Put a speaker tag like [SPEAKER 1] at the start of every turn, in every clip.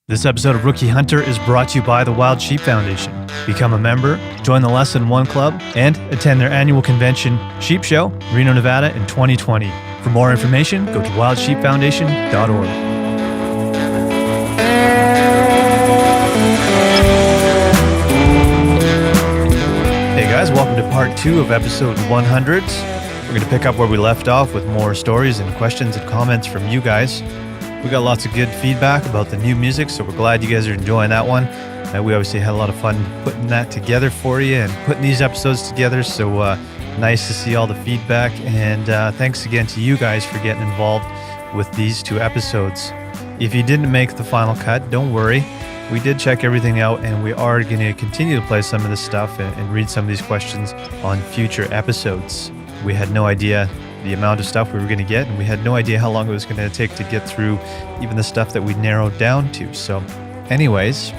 [SPEAKER 1] This episode of Rookie Hunter is brought to you by the Wild Sheep Foundation. Become a member, join the Lesson 1 Club, and attend their annual convention, Sheep Show, Reno, Nevada in 2020. For more information, go to wildsheepfoundation.org. Hey guys, welcome to part 2 of episode 100. We're going to pick up where we left off with more stories and questions and comments from you guys. We got lots of good feedback about the new music, so we're glad you guys are enjoying that one. We obviously had a lot of fun putting that together for you and putting these episodes together, so nice to see all the feedback, and thanks again to you guys for getting involved with these 2 episodes. If you didn't make the final cut, don't worry. We did check everything out, and we are going to continue to play some of this stuff and read some of these questions on future episodes. We had no idea the amount of stuff we were going to get, and we had no idea how long it was going to take to get through even the stuff that we narrowed down to. So anyways,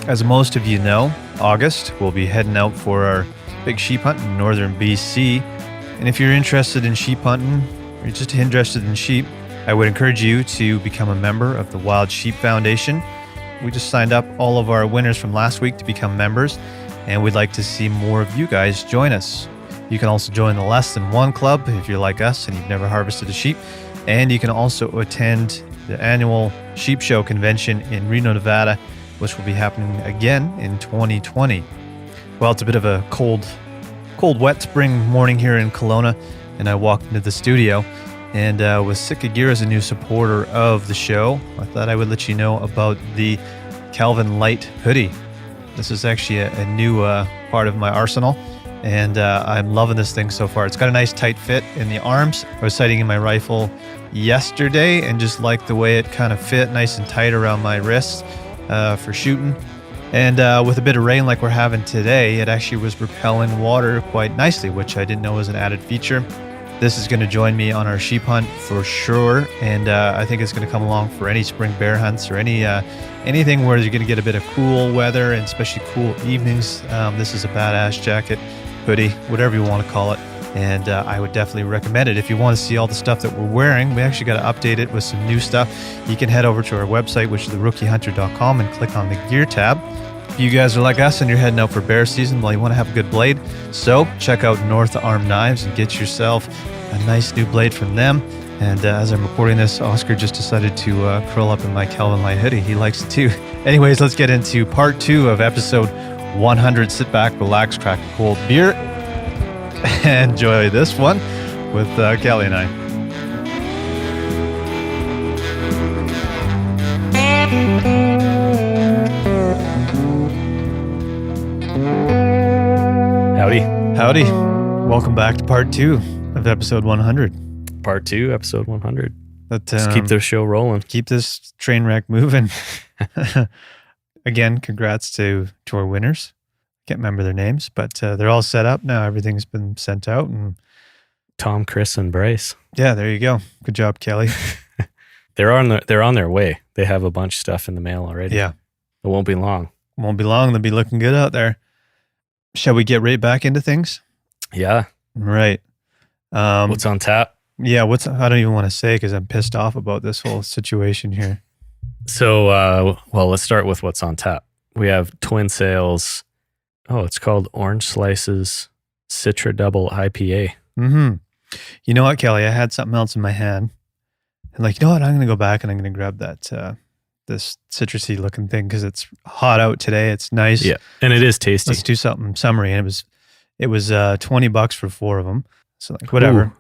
[SPEAKER 1] as most of you know, August we'll be heading out for our big sheep hunt in northern BC. And if you're interested in sheep hunting, or you're just interested in sheep, I would encourage you to become a member of the Wild Sheep Foundation. We just signed up all of our winners from last week to become members, and we'd like to see more of you guys join us. You can also join the Lesson 1 Club if you're like us and you've never harvested a sheep. And you can also attend the annual Sheep Show convention in Reno, Nevada, which will be happening again in 2020. Well, it's a bit of a cold, wet spring morning here in Kelowna, and I walked into the studio and was sick of gear as a new supporter of the show. I thought I would let you know about the Calvin Light hoodie. This is actually a new part of my arsenal. And I'm loving this thing so far. It's got a nice tight fit in the arms. I was sighting in my rifle yesterday and just liked the way it kind of fit nice and tight around my wrists for shooting. And with a bit of rain like we're having today, it actually was repelling water quite nicely, which I didn't know was an added feature. This is going to join me on our sheep hunt for sure. And I think it's going to come along for any spring bear hunts or anything where you're going to get a bit of cool weather and especially cool evenings. This is a badass jacket, hoodie, whatever you want to call it, and I would definitely recommend it. If you want to see all the stuff that we're wearing, we actually got to update it with some new stuff. You can head over to our website, which is therookihunter.com, and click on the gear tab. If you guys are like us and you're heading out for bear season, well, you want to have a good blade, so check out North Arm Knives and get yourself a nice new blade from them. And as I'm recording this, Oscar just decided to curl up in my Calvin Light hoodie. He likes it too. Anyways, let's get into part 2 of episode 100. Sit back, relax, crack a cold beer, and enjoy this one with Kelly and I. Howdy. Welcome back to part 2 of episode 100.
[SPEAKER 2] Part 2, episode 100.
[SPEAKER 1] Let's
[SPEAKER 2] keep this show rolling.
[SPEAKER 1] Keep this train wreck moving. Again, congrats to our winners. Can't remember their names, but they're all set up now. Everything's been sent out. And
[SPEAKER 2] Tom, Chris, and Bryce.
[SPEAKER 1] Yeah, there you go. Good job, Kelly.
[SPEAKER 2] They're on their way. They have a bunch of stuff in the mail already.
[SPEAKER 1] Yeah.
[SPEAKER 2] It won't be long.
[SPEAKER 1] Won't be long. They'll be looking good out there. Shall we get right back into things?
[SPEAKER 2] Yeah.
[SPEAKER 1] Right.
[SPEAKER 2] What's on tap?
[SPEAKER 1] Yeah, I don't even want to say because I'm pissed off about this whole situation here.
[SPEAKER 2] So, let's start with what's on tap. We have Twin Sales. Oh, it's called Orange Slices Citra Double IPA.
[SPEAKER 1] Mm-hmm. You know what, Kelly? I had something else in my hand. And you know what? I'm going to go back and I'm going to grab that this citrusy looking thing because it's hot out today. It's nice.
[SPEAKER 2] Yeah, and it is tasty.
[SPEAKER 1] Let's do something summery. And it was $20 for 4 of them. So whatever.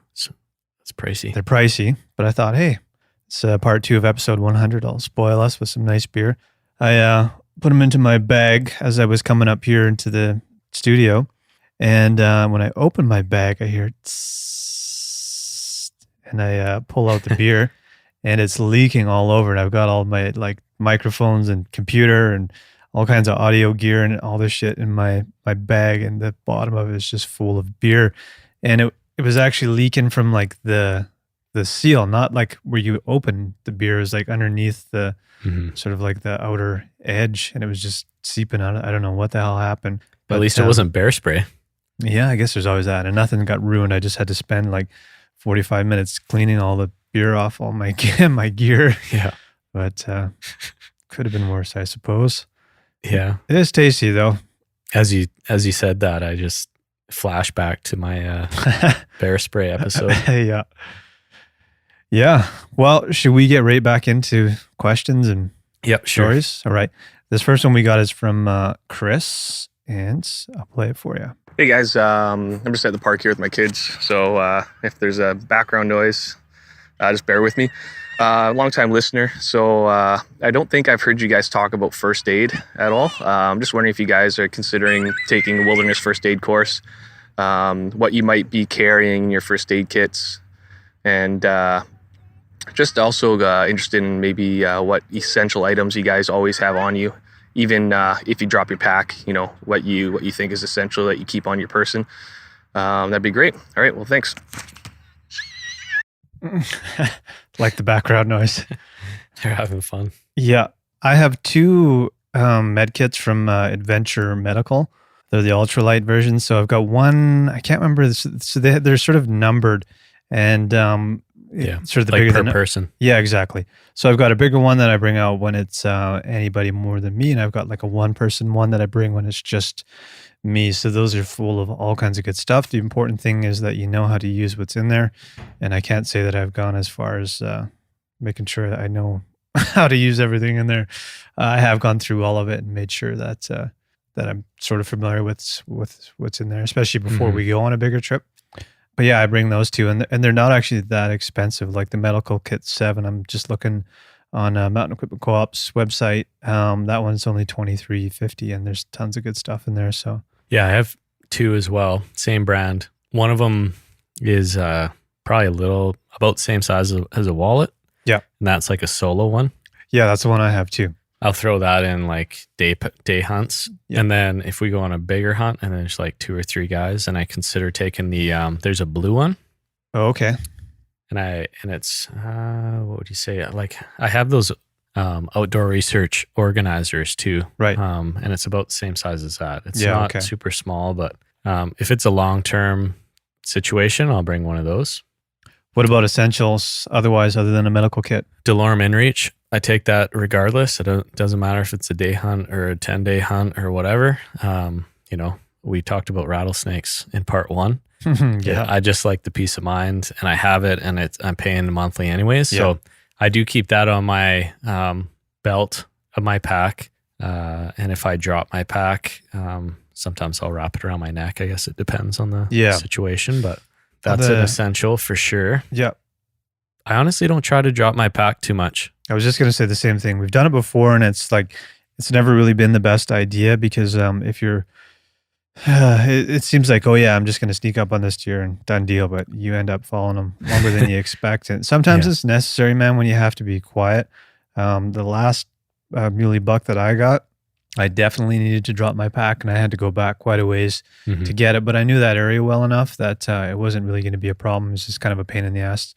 [SPEAKER 2] It's pricey.
[SPEAKER 1] They're pricey, but I thought, hey, it's part 2 of episode 100. I'll spoil us with some nice beer. I put them into my bag as I was coming up here into the studio. And when I open my bag, I hear tss, and I pull out the beer and it's leaking all over. And I've got all my microphones and computer and all kinds of audio gear and all this shit in my bag. And the bottom of it is just full of beer. And it was actually leaking from the seal, not where you open the beer. It was underneath the sort of the outer edge, and it was just seeping out. I don't know what the hell happened. But
[SPEAKER 2] at least it wasn't bear spray.
[SPEAKER 1] Yeah, I guess there's always that. And nothing got ruined. I just had to spend 45 minutes cleaning all the beer off all my gear.
[SPEAKER 2] Yeah.
[SPEAKER 1] But Could have been worse, I suppose.
[SPEAKER 2] Yeah.
[SPEAKER 1] It is tasty though.
[SPEAKER 2] As you said that, I just flashed back to my bear spray episode.
[SPEAKER 1] Yeah. Yeah. Well, should we get right back into questions and
[SPEAKER 2] Yep, sure.
[SPEAKER 1] stories? All right. This first one we got is from Chris, and I'll play it for you.
[SPEAKER 3] Hey guys, I'm just at the park here with my kids, so if there's a background noise, just bear with me. Long-time listener, so I don't think I've heard you guys talk about first aid at all. I'm just wondering if you guys are considering taking a wilderness first aid course, what you might be carrying in your first aid kits, and just also interested in maybe what essential items you guys always have on you. Even if you drop your pack, you know, what you think is essential that you keep on your person. That'd be great. All right, well, thanks.
[SPEAKER 1] Like the background noise.
[SPEAKER 2] They're having fun.
[SPEAKER 1] Yeah. I have two med kits from Adventure Medical. They're the ultralight version. So I've got one, I can't remember. So they're sort of numbered and sort of the
[SPEAKER 2] like
[SPEAKER 1] bigger
[SPEAKER 2] per
[SPEAKER 1] than
[SPEAKER 2] person.
[SPEAKER 1] Yeah, exactly. So I've got a bigger one that I bring out when it's anybody more than me, and I've got like a one-person one that I bring when it's just me. So those are full of all kinds of good stuff. The important thing is that you know how to use what's in there, and I can't say that I've gone as far as making sure that I know how to use everything in there. I have gone through all of it and made sure that that I'm sort of familiar with what's in there, especially before we go on a bigger trip. But yeah, I bring those two, and they're not actually that expensive. Like the Medical Kit 7, I'm just looking on Mountain Equipment Co-op's website. That one's only $23.50, and there's tons of good stuff in there. So
[SPEAKER 2] Yeah, I have two as well. Same brand. One of them is probably about the same size as a wallet.
[SPEAKER 1] Yeah.
[SPEAKER 2] And that's like a solo one.
[SPEAKER 1] yeah, that's the one I have too.
[SPEAKER 2] I'll throw that in like day hunts.
[SPEAKER 1] Yeah.
[SPEAKER 2] And then if we go on a bigger hunt and there's like 2 or 3 guys, and I consider taking the, there's a blue one.
[SPEAKER 1] Oh, okay.
[SPEAKER 2] And it's, what would you say? Like I have those outdoor research organizers too.
[SPEAKER 1] Right.
[SPEAKER 2] And it's about the same size as that. It's
[SPEAKER 1] Yeah,
[SPEAKER 2] not
[SPEAKER 1] okay.
[SPEAKER 2] super small, but if it's a long-term situation, I'll bring one of those.
[SPEAKER 1] What about essentials otherwise, other than a medical kit?
[SPEAKER 2] DeLorme InReach, I take that regardless. It doesn't matter if it's a day hunt or a 10-day hunt or whatever. You know, we talked about rattlesnakes in part 1.
[SPEAKER 1] Yeah.
[SPEAKER 2] I just like the peace of mind, and I have it, and I'm paying monthly anyways.
[SPEAKER 1] Yeah.
[SPEAKER 2] So I do keep that on my belt of my pack. And if I drop my pack, sometimes I'll wrap it around my neck. I guess it depends on the situation, but that's an essential for sure.
[SPEAKER 1] Yeah.
[SPEAKER 2] I honestly don't try to drop my pack too much.
[SPEAKER 1] I was just going to say the same thing. We've done it before, and it's like, it's never really been the best idea because if you're, it seems like, oh yeah, I'm just going to sneak up on this deer and done deal, but you end up following them longer than you expect. And sometimes it's necessary, man, when you have to be quiet. The last muley buck that I got, I definitely needed to drop my pack, and I had to go back quite a ways to get it. But I knew that area well enough that it wasn't really going to be a problem. It's just kind of a pain in the ass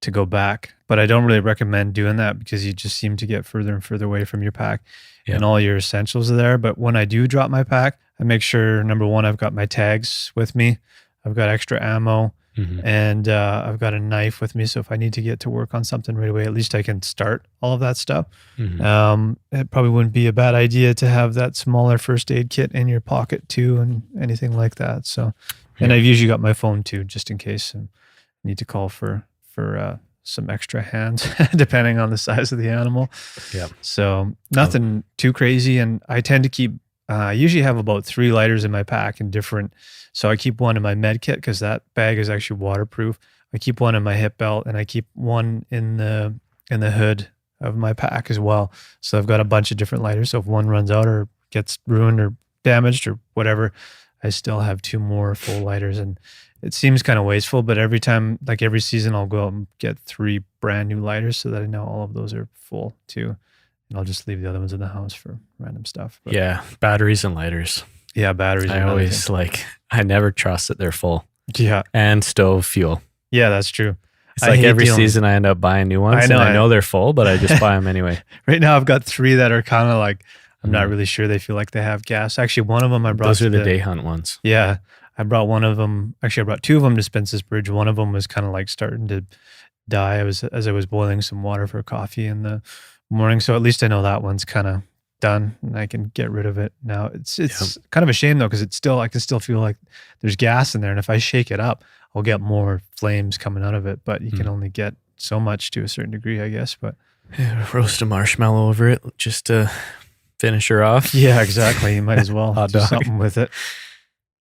[SPEAKER 1] to go back. But I don't really recommend doing that because you just seem to get further and further away from your pack and all your essentials are there. But when I do drop my pack, I make sure, number one, I've got my tags with me. I've got extra ammo and I've got a knife with me. So if I need to get to work on something right away, at least I can start all of that stuff. It probably wouldn't be a bad idea to have that smaller first aid kit in your pocket too and anything like that. So, and I've usually got my phone too, just in case I need to call for some extra hands depending on the size of the animal.
[SPEAKER 2] Yeah.
[SPEAKER 1] So nothing too crazy. And I tend to keep, I usually have about 3 lighters in my pack and different. So I keep one in my med kit because that bag is actually waterproof. I keep one in my hip belt and I keep one in the hood of my pack as well. So I've got a bunch of different lighters. So if one runs out or gets ruined or damaged or whatever, I still have 2 more full lighters. And it seems kind of wasteful, but every time, like every season, I'll go out and get 3 brand new lighters so that I know all of those are full too. And I'll just leave the other ones in the house for random stuff. But
[SPEAKER 2] yeah. Batteries and lighters.
[SPEAKER 1] Yeah. Batteries.
[SPEAKER 2] I always I never trust that they're full.
[SPEAKER 1] Yeah.
[SPEAKER 2] And stove fuel.
[SPEAKER 1] Yeah, that's true.
[SPEAKER 2] It's like every season I end up buying new ones. I know they're full, but I just buy them anyway.
[SPEAKER 1] Right now I've got 3 that are kind of like, I'm not really sure they feel like they have gas. Actually, one of them I brought.
[SPEAKER 2] Those are the day hunt ones.
[SPEAKER 1] Yeah. I brought one of them. Actually, I brought 2 of them to Spence's Bridge. One of them was kind of like starting to die. As I was boiling some water for coffee in the morning. So at least I know that one's kind of done and I can get rid of it now. It's kind of a shame though, because I can still feel like there's gas in there. And if I shake it up, I'll get more flames coming out of it, but you can only get so much to a certain degree, I guess. But
[SPEAKER 2] roast a marshmallow over it just to finish her off.
[SPEAKER 1] Yeah, exactly. You might as well
[SPEAKER 2] Hot
[SPEAKER 1] do
[SPEAKER 2] dog.
[SPEAKER 1] something with it.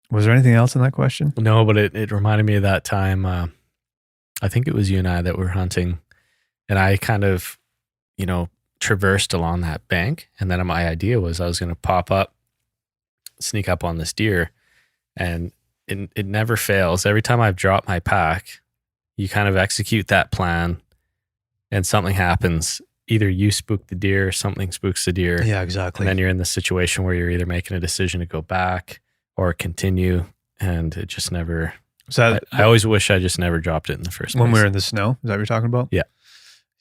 [SPEAKER 1] Was there anything else in that question?
[SPEAKER 2] No, but it reminded me of that time. I think it was you and I that were hunting, and I kind of, traversed along that bank. And then my idea was I was going to pop up, sneak up on this deer, and it never fails. Every time I've dropped my pack, you kind of execute that plan and something happens. Either you spook the deer or something spooks the deer.
[SPEAKER 1] Yeah, exactly.
[SPEAKER 2] And then you're in the situation where you're either making a decision to go back or continue. And it just never,
[SPEAKER 1] So
[SPEAKER 2] I always wish I just never dropped it in the first place.
[SPEAKER 1] when we were in the snow, is that what you're talking about?
[SPEAKER 2] Yeah.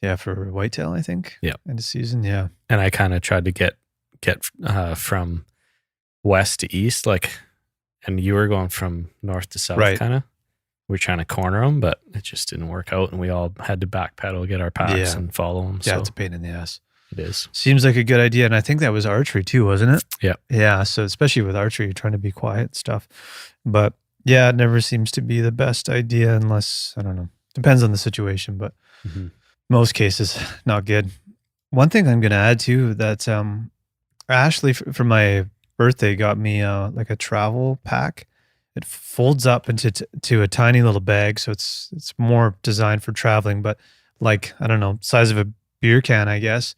[SPEAKER 1] Yeah, for whitetail, I think.
[SPEAKER 2] Yeah.
[SPEAKER 1] End of season, yeah.
[SPEAKER 2] And I kind of tried to get from west to east, and you were going from north to south,
[SPEAKER 1] Right.
[SPEAKER 2] kind of. We're trying to corner them, but it just didn't work out, and we all had to backpedal, get our packs,
[SPEAKER 1] Yeah.
[SPEAKER 2] and follow them.
[SPEAKER 1] Yeah,
[SPEAKER 2] So
[SPEAKER 1] it's a pain in the ass.
[SPEAKER 2] it is.
[SPEAKER 1] Seems like a good idea. And I think that was archery too, wasn't it?
[SPEAKER 2] Yeah.
[SPEAKER 1] Yeah. So especially with archery, you're trying to be quiet and stuff. But yeah, it never seems to be the best idea unless, I don't know, depends on the situation, but
[SPEAKER 2] Mm-hmm.
[SPEAKER 1] most cases, not good. One thing I'm going to add too, that Ashley for my birthday got me like a travel pack. It folds up into to a tiny little bag. So it's more designed for traveling, but like, I don't know, size of a beer can, I guess.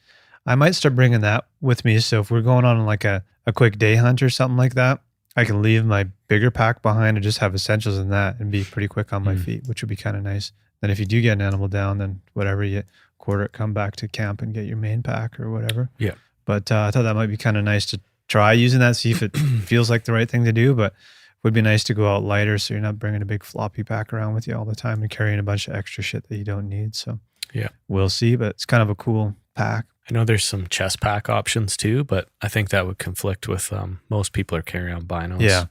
[SPEAKER 1] I might start bringing that with me. So if we're going on like a quick day hunt or something like that, I can leave my bigger pack behind and just have essentials in that and be pretty quick on my feet, which would be kind of nice. Then if you do get an animal down, then whatever, you quarter it, come back to camp and get your main pack or whatever.
[SPEAKER 2] Yeah.
[SPEAKER 1] But I thought that might be kind of nice to try using that, see if it feels like the right thing to do. But it would be nice to go out lighter so you're not bringing a big floppy pack around with you all the time and carrying a bunch of extra shit that you don't need. So
[SPEAKER 2] yeah,
[SPEAKER 1] we'll see. But it's kind of a cool pack.
[SPEAKER 2] I know there's some chest pack options too, but I think that would conflict with most people are carrying on binos.
[SPEAKER 1] Yeah.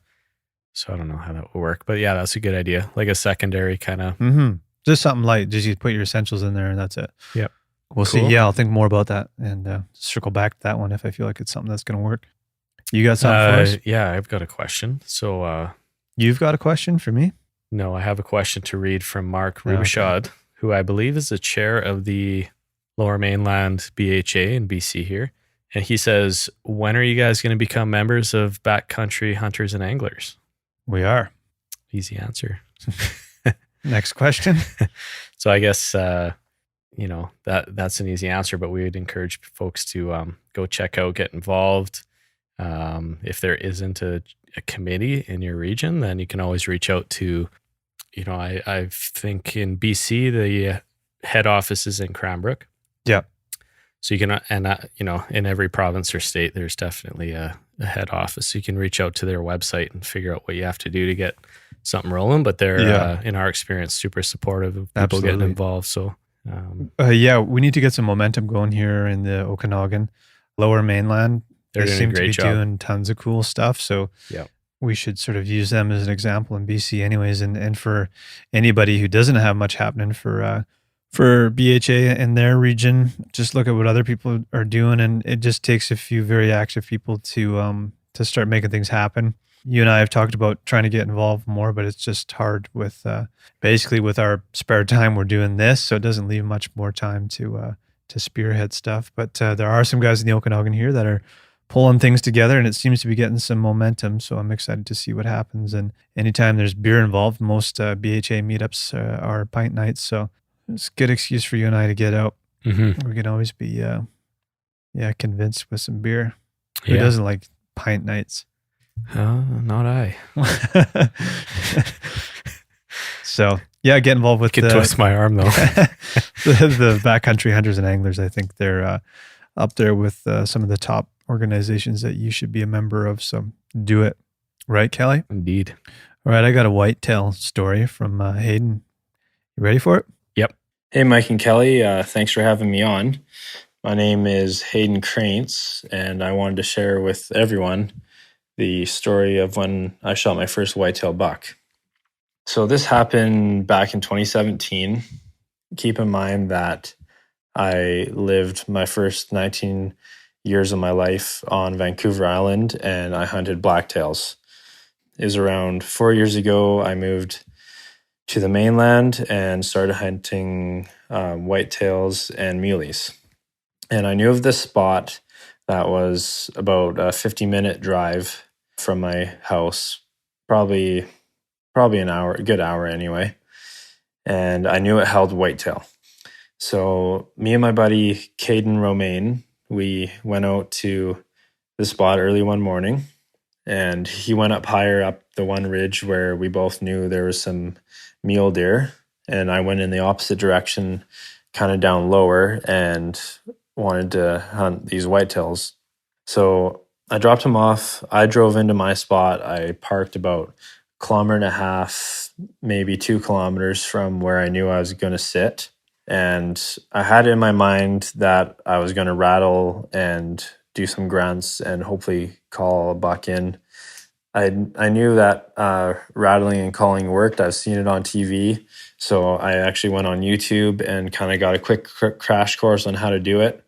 [SPEAKER 2] So I don't know how that would work. But yeah, that's a good idea. Like a secondary kind of.
[SPEAKER 1] Mm-hmm. Just something light. Just you put your essentials in there and that's it.
[SPEAKER 2] Yep.
[SPEAKER 1] We'll see. Yeah, I'll think more about that and circle back to that one if I feel like it's something that's going to work. You got something for us?
[SPEAKER 2] Yeah, I've got a question. So
[SPEAKER 1] You've got a question for me?
[SPEAKER 2] no, I have a question to read from Mark Rubishad, who I believe is the chair of the Lower Mainland BHA in BC here. And he says, when are you guys going to become members of Backcountry Hunters and Anglers?
[SPEAKER 1] We are.
[SPEAKER 2] Easy answer.
[SPEAKER 1] Next question.
[SPEAKER 2] So I guess, that's an easy answer, but we would encourage folks to go check out, get involved. If there isn't a committee in your region, then you can always reach out to, I think in BC, the head office is in Cranbrook.
[SPEAKER 1] Yeah.
[SPEAKER 2] So you can, in every province or state, there's definitely a head office. So you can reach out to their website and figure out what you have to do to get something rolling. But they're, in our experience, super supportive of people getting involved. So,
[SPEAKER 1] we need to get some momentum going here in the Okanagan, Lower Mainland.
[SPEAKER 2] They
[SPEAKER 1] seem to be
[SPEAKER 2] job.
[SPEAKER 1] doing tons of cool stuff. So we should sort of use them as an example in BC anyways. And for anybody who doesn't have much happening for BHA in their region, just look at what other people are doing. And it just takes a few very active people to start making things happen. You and I have talked about trying to get involved more, but it's just hard with basically with our spare time, we're doing this. So it doesn't leave much more time to spearhead stuff. But there are some guys in the Okanagan here that are pulling things together and it seems to be getting some momentum. So I'm excited to see what happens. And anytime there's beer involved, most BHA meetups are pint nights. So it's a good excuse for you and I to get out.
[SPEAKER 2] Mm-hmm.
[SPEAKER 1] We can always be convinced with some beer. Who doesn't like pint nights?
[SPEAKER 2] Not I.
[SPEAKER 1] So get involved with
[SPEAKER 2] Could twist my arm though.
[SPEAKER 1] the Backcountry Hunters and Anglers. I think they're up there with some of the top organizations that you should be a member of. So do it. Right, Kelly?
[SPEAKER 2] Indeed.
[SPEAKER 1] All right. I got a whitetail story from Hayden. You ready for it?
[SPEAKER 2] Yep.
[SPEAKER 4] Hey, Mike and Kelly. Thanks for having me on. My name is Hayden Krantz, and I wanted to share with everyone the story of when I shot my first whitetail buck. So this happened back in 2017. Keep in mind that I lived my first 19 years of my life on Vancouver Island, and I hunted blacktails. It was around 4 years ago. I moved to the mainland and started hunting whitetails and muleys. And I knew of this spot that was about a 50-minute drive from my house, probably an hour, a good hour anyway. And I knew it held whitetail. So me and my buddy Caden Romaine, we went out to the spot early one morning, and he went up higher up the one ridge where we both knew there was some mule deer, and I went in the opposite direction, kind of down lower, and wanted to hunt these whitetails. So I dropped him off. I drove into my spot. I parked about 1.5 kilometers, maybe 2 kilometers from where I knew I was going to sit. And I had in my mind that I was going to rattle and do some grunts and hopefully call a buck in. I knew that rattling and calling worked. I've seen it on TV. So I actually went on YouTube and kind of got a quick crash course on how to do it.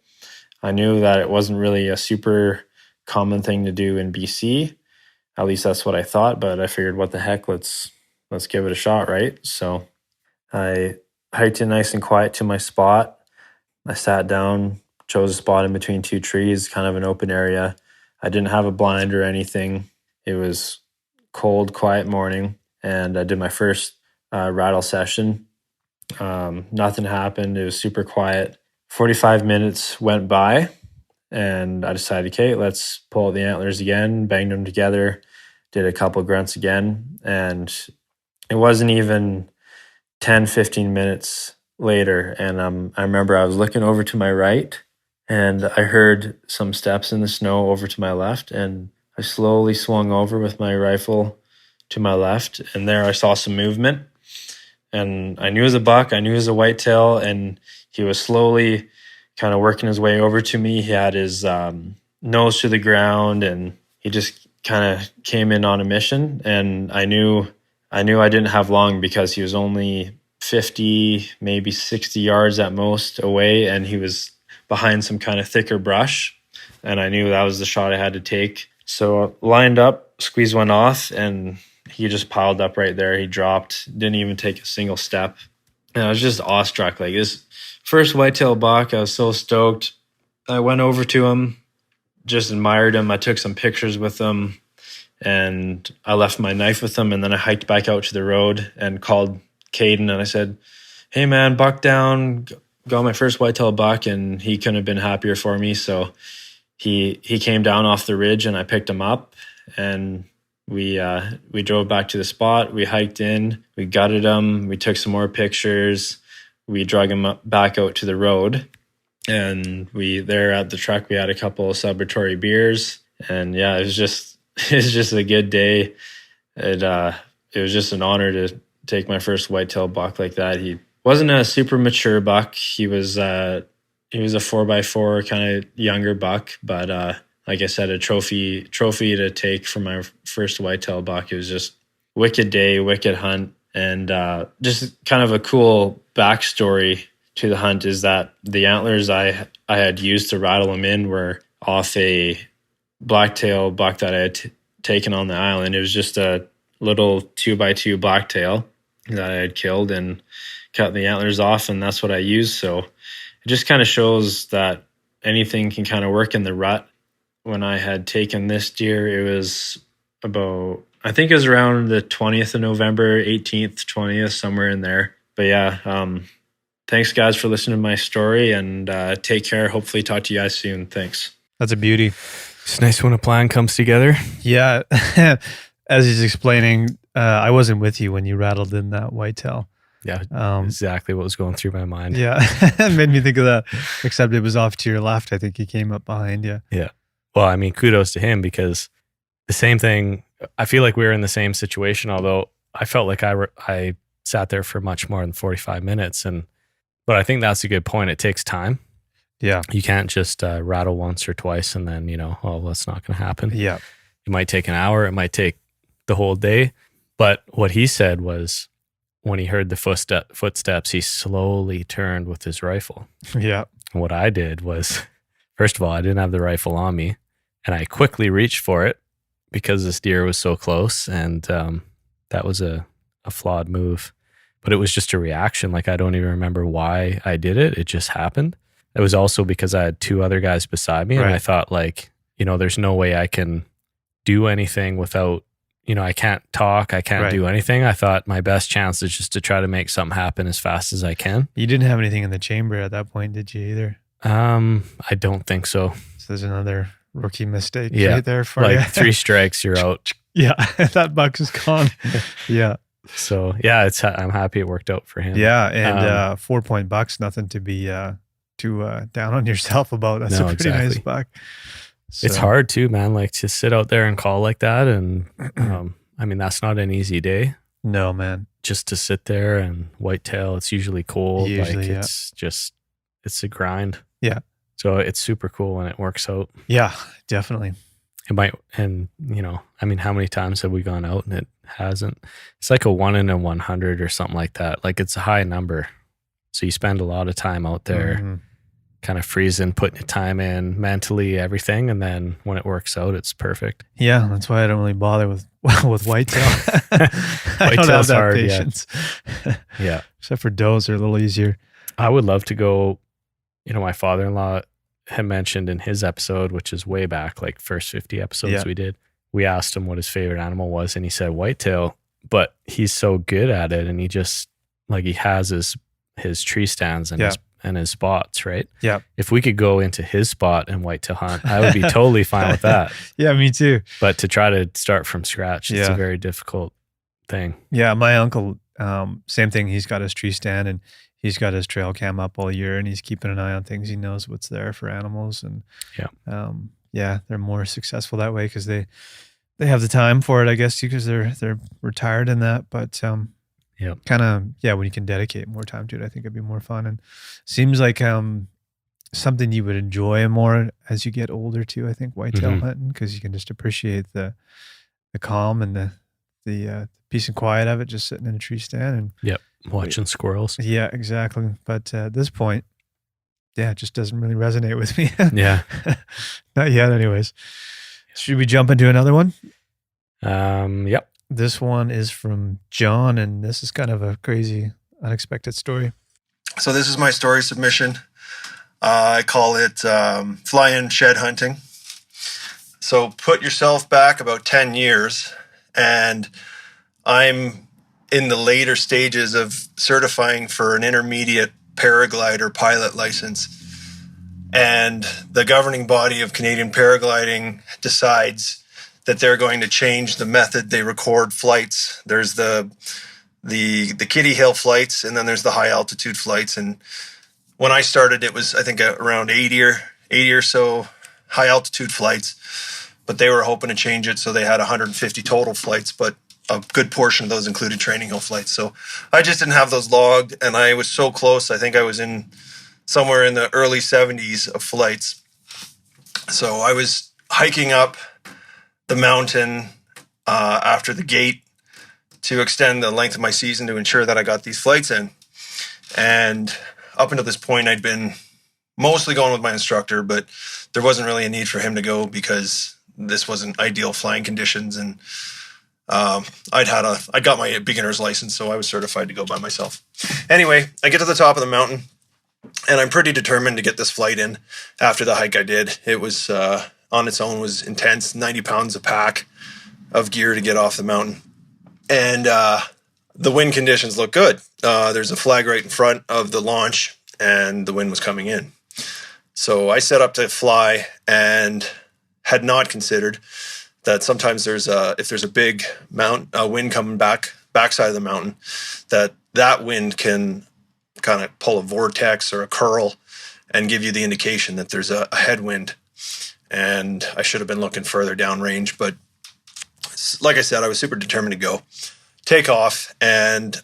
[SPEAKER 4] I knew that it wasn't really a super common thing to do in BC. At least that's what I thought, but I figured, what the heck, let's give it a shot, right? So I hiked in nice and quiet to my spot. I sat down, chose a spot in between 2 trees, kind of an open area. I didn't have a blind or anything. It was cold, quiet morning, and I did my first rattle session. Nothing happened. It was super quiet. 45 minutes went by, and I decided, okay, let's pull out the antlers again, banged them together, did a couple grunts again, and it wasn't even 10, 15 minutes later, and I remember I was looking over to my right, and I heard some steps in the snow over to my left, and I slowly swung over with my rifle to my left, and there I saw some movement, and I knew it was a buck, I knew it was a whitetail, and he was slowly kind of working his way over to me. He had his nose to the ground, and he just kind of came in on a mission, and I knew I didn't have long because he was only 50, maybe 60 yards at most away, and he was behind some kind of thicker brush, and I knew that was the shot I had to take. So lined up, squeezed one off, and he just piled up right there. He dropped, didn't even take a single step. And I was just awestruck. Like, this first whitetail buck, I was so stoked. I went over to him, just admired him. I took some pictures with him, and I left my knife with him, and then I hiked back out to the road and called Caden, and I said, hey man, buck down, got my first whitetail buck, and he couldn't have been happier for me. So he came down off the ridge, and I picked him up, and we drove back to the spot. We hiked in, we gutted him, we took some more pictures, we drug him back out to the road, and there at the truck we had a couple of celebratory beers, and yeah, it was just a good day. It was just an honor to take my first whitetail buck like that. He wasn't a super mature buck. He was a 4x4 kind of younger buck, but like I said, a trophy to take for my first whitetail buck. It was just wicked day, wicked hunt, and just kind of a cool backstory to the hunt is that the antlers I had used to rattle him in were off a blacktail buck that I had taken on the island. It was just a little 2x2 blacktail that I had killed and cut the antlers off, and that's what I used. So it just kind of shows that anything can kind of work in the rut. When I had taken this deer, it was about, I think it was around the 20th of November, 18th, 20th, somewhere in there. But yeah, thanks guys for listening to my story, and take care. Hopefully talk to you guys soon. Thanks.
[SPEAKER 1] That's a beauty.
[SPEAKER 2] It's nice when a plan comes together.
[SPEAKER 1] Yeah. As he's explaining, I wasn't with you when you rattled in that whitetail.
[SPEAKER 2] Yeah, exactly what was going through my mind.
[SPEAKER 1] Yeah, it made me think of that, except it was off to your left. I think he came up behind you.
[SPEAKER 2] Yeah. Well, I mean, kudos to him, because the same thing, I feel like we were in the same situation, although I felt like I sat there for much more than 45 minutes. But I think that's a good point. It takes time.
[SPEAKER 1] Yeah.
[SPEAKER 2] You can't just rattle once or twice and then, that's not going to happen.
[SPEAKER 1] Yeah.
[SPEAKER 2] It might take an hour. It might take the whole day. But what he said was, when he heard the footsteps, he slowly turned with his rifle.
[SPEAKER 1] Yeah.
[SPEAKER 2] And what I did was, first of all, I didn't have the rifle on me, and I quickly reached for it because this deer was so close, and that was a flawed move. But it was just a reaction. Like, I don't even remember why I did it. It just happened. It was also because I had two other guys beside me, and I thought, like, there's no way I can do anything without, I can't talk, I can't do anything. I thought my best chance is just to try to make something happen as fast as I can.
[SPEAKER 1] You didn't have anything in the chamber at that point, did you, either?
[SPEAKER 2] I don't think so.
[SPEAKER 1] So there's another rookie mistake right there for
[SPEAKER 2] like
[SPEAKER 1] you.
[SPEAKER 2] 3 strikes, you're out.
[SPEAKER 1] Yeah, that buck is gone. Yeah.
[SPEAKER 2] So yeah, I'm happy it worked out for him.
[SPEAKER 1] Yeah, and 4-point buck's nothing to be too down on yourself about. That's a pretty nice buck. So.
[SPEAKER 2] It's hard too, man. Like, to sit out there and call like that, and I mean, that's not an easy day.
[SPEAKER 1] No, man.
[SPEAKER 2] Just to sit there and whitetail, it's usually cold. It's a grind.
[SPEAKER 1] Yeah.
[SPEAKER 2] So it's super cool when it works out.
[SPEAKER 1] Yeah, definitely.
[SPEAKER 2] It might, and I mean, how many times have we gone out and it hasn't? It's like a 1 in 100 or something like that. Like, it's a high number. So you spend a lot of time out there kind of freezing, putting your time in mentally, everything. And then when it works out, it's perfect.
[SPEAKER 1] Yeah. That's why I don't really bother with whitetail. I don't have that patience.
[SPEAKER 2] Yeah.
[SPEAKER 1] Except for does, they're a little easier.
[SPEAKER 2] I would love to go, my father-in-law had mentioned in his episode, which is way back, like first 50 episodes we did, we asked him what his favorite animal was, and he said whitetail, but he's so good at it, and he just, like, he has his tree stands and his spots, right?
[SPEAKER 1] Yeah.
[SPEAKER 2] If we could go into his spot and whitetail hunt, I would be totally fine with that.
[SPEAKER 1] Yeah, me too.
[SPEAKER 2] But to try to start from scratch, it's a very difficult thing.
[SPEAKER 1] Yeah, my uncle, same thing. He's got his tree stand, and he's got his trail cam up all year, and he's keeping an eye on things. He knows what's there for animals, and they're more successful that way because they have the time for it, I guess, because they're retired in that. But when you can dedicate more time to it, I think it'd be more fun, and seems like something you would enjoy more as you get older too. I think whitetail hunting, because you can just appreciate the calm and the peace and quiet of it, just sitting in a tree stand and
[SPEAKER 2] watching squirrels.
[SPEAKER 1] Yeah, exactly. But at this point, it just doesn't really resonate with me.
[SPEAKER 2] Yeah.
[SPEAKER 1] Not yet anyways. Should we jump into another one?
[SPEAKER 2] Yep.
[SPEAKER 1] This one is from John, and this is kind of a crazy, unexpected story.
[SPEAKER 5] So this is my story submission. I call it fly-in shed hunting. So put yourself back about 10 years, and I'm in the later stages of certifying for an intermediate paraglider pilot license. And the governing body of Canadian paragliding decides that they're going to change the method they record flights. There's the Kitty Hill flights, and then there's the high altitude flights. And when I started, it was, I think, around 80 or so high altitude flights, but they were hoping to change it. So they had 150 total flights, but a good portion of those included training hill flights. So I just didn't have those logged, and I was so close. I think I was in somewhere in the early 70s of flights. So I was hiking up the mountain after the gate to extend the length of my season to ensure that I got these flights in. And up until this point, I'd been mostly going with my instructor, but there wasn't really a need for him to go because this wasn't ideal flying conditions. And I got my beginner's license, so I was certified to go by myself. Anyway, I get to the top of the mountain, and I'm pretty determined to get this flight in after the hike I did. It was, on its own, was intense, 90 pounds a pack of gear to get off the mountain. And the wind conditions look good. There's a flag right in front of the launch, and the wind was coming in. So I set up to fly and had not considered that sometimes if there's a big wind coming backside of the mountain, that wind can kind of pull a vortex or a curl and give you the indication that there's a headwind. And I should have been looking further downrange, but like I said, I was super determined to go. Take off, and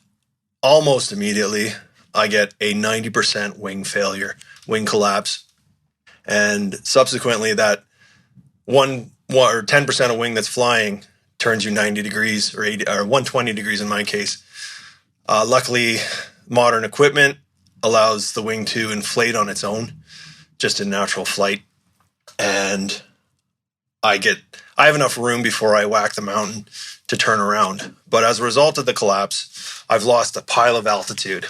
[SPEAKER 5] almost immediately I get a 90% wing failure, wing collapse. And subsequently that 10% of wing that's flying turns you 90 degrees or 120 degrees in my case. Luckily, modern equipment allows the wing to inflate on its own, just in natural flight. And I have enough room before I whack the mountain to turn around. But as a result of the collapse, I've lost a pile of altitude.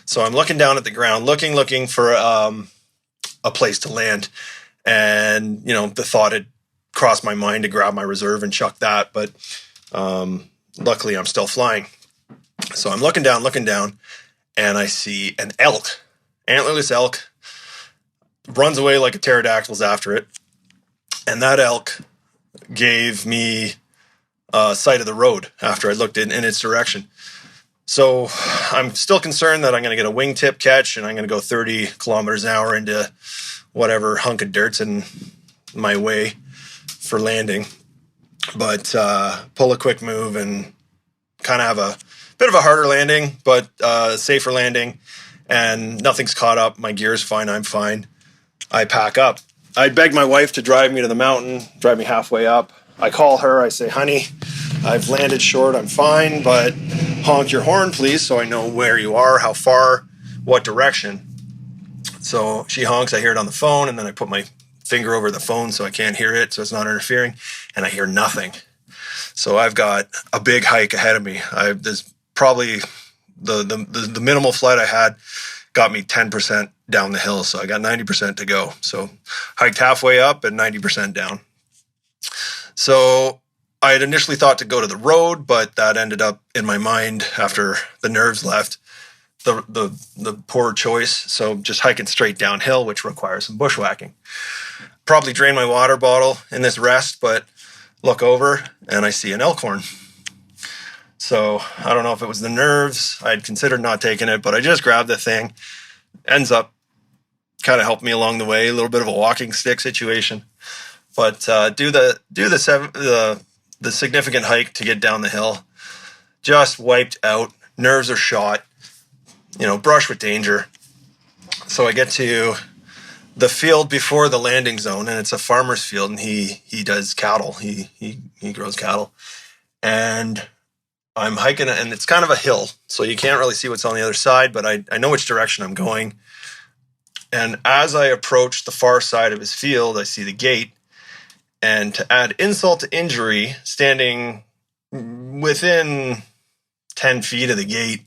[SPEAKER 5] So I'm looking down at the ground, looking for a place to land. And, the thought had crossed my mind to grab my reserve and chuck that. But luckily, I'm still flying. So I'm looking down, and I see an elk, antlerless elk, runs away like a pterodactyl's after it. And that elk gave me sight of the road after I looked in its direction. So I'm still concerned that I'm going to get a wingtip catch and I'm going to go 30 kilometers an hour into whatever hunk of dirt's in my way for landing. But pull a quick move and kind of have a bit of a harder landing, but safer landing. And nothing's caught up. My gear's fine. I'm fine. I pack up. I beg my wife to drive me to the mountain, drive me halfway up. I call her. I say, honey, I've landed short. I'm fine, but honk your horn, please, so I know where you are, how far, what direction. So she honks. I hear it on the phone, and then I put my finger over the phone so I can't hear it, so it's not interfering, and I hear nothing. So I've got a big hike ahead of me. There's probably the minimal flight I had got me 10% down the hill, so I got 90% to go. So hiked halfway up and 90% down. So I had initially thought to go to the road, but that ended up in my mind after the nerves left, the poor choice. So just hiking straight downhill, which requires some bushwhacking. Probably drain my water bottle in this rest, but look over and I see an elk horn. So I don't know if it was the nerves. I'd considered not taking it, but I just grabbed the thing. Ends up kind of helped me along the way. A little bit of a walking stick situation, but do the significant hike to get down the hill. Just wiped out. Nerves are shot. Brush with danger. So I get to the field before the landing zone, and it's a farmer's field, and he does cattle. He grows cattle, and I'm hiking, and it's kind of a hill, so you can't really see what's on the other side, but I know which direction I'm going. And as I approach the far side of his field, I see the gate. And to add insult to injury, standing within 10 feet of the gate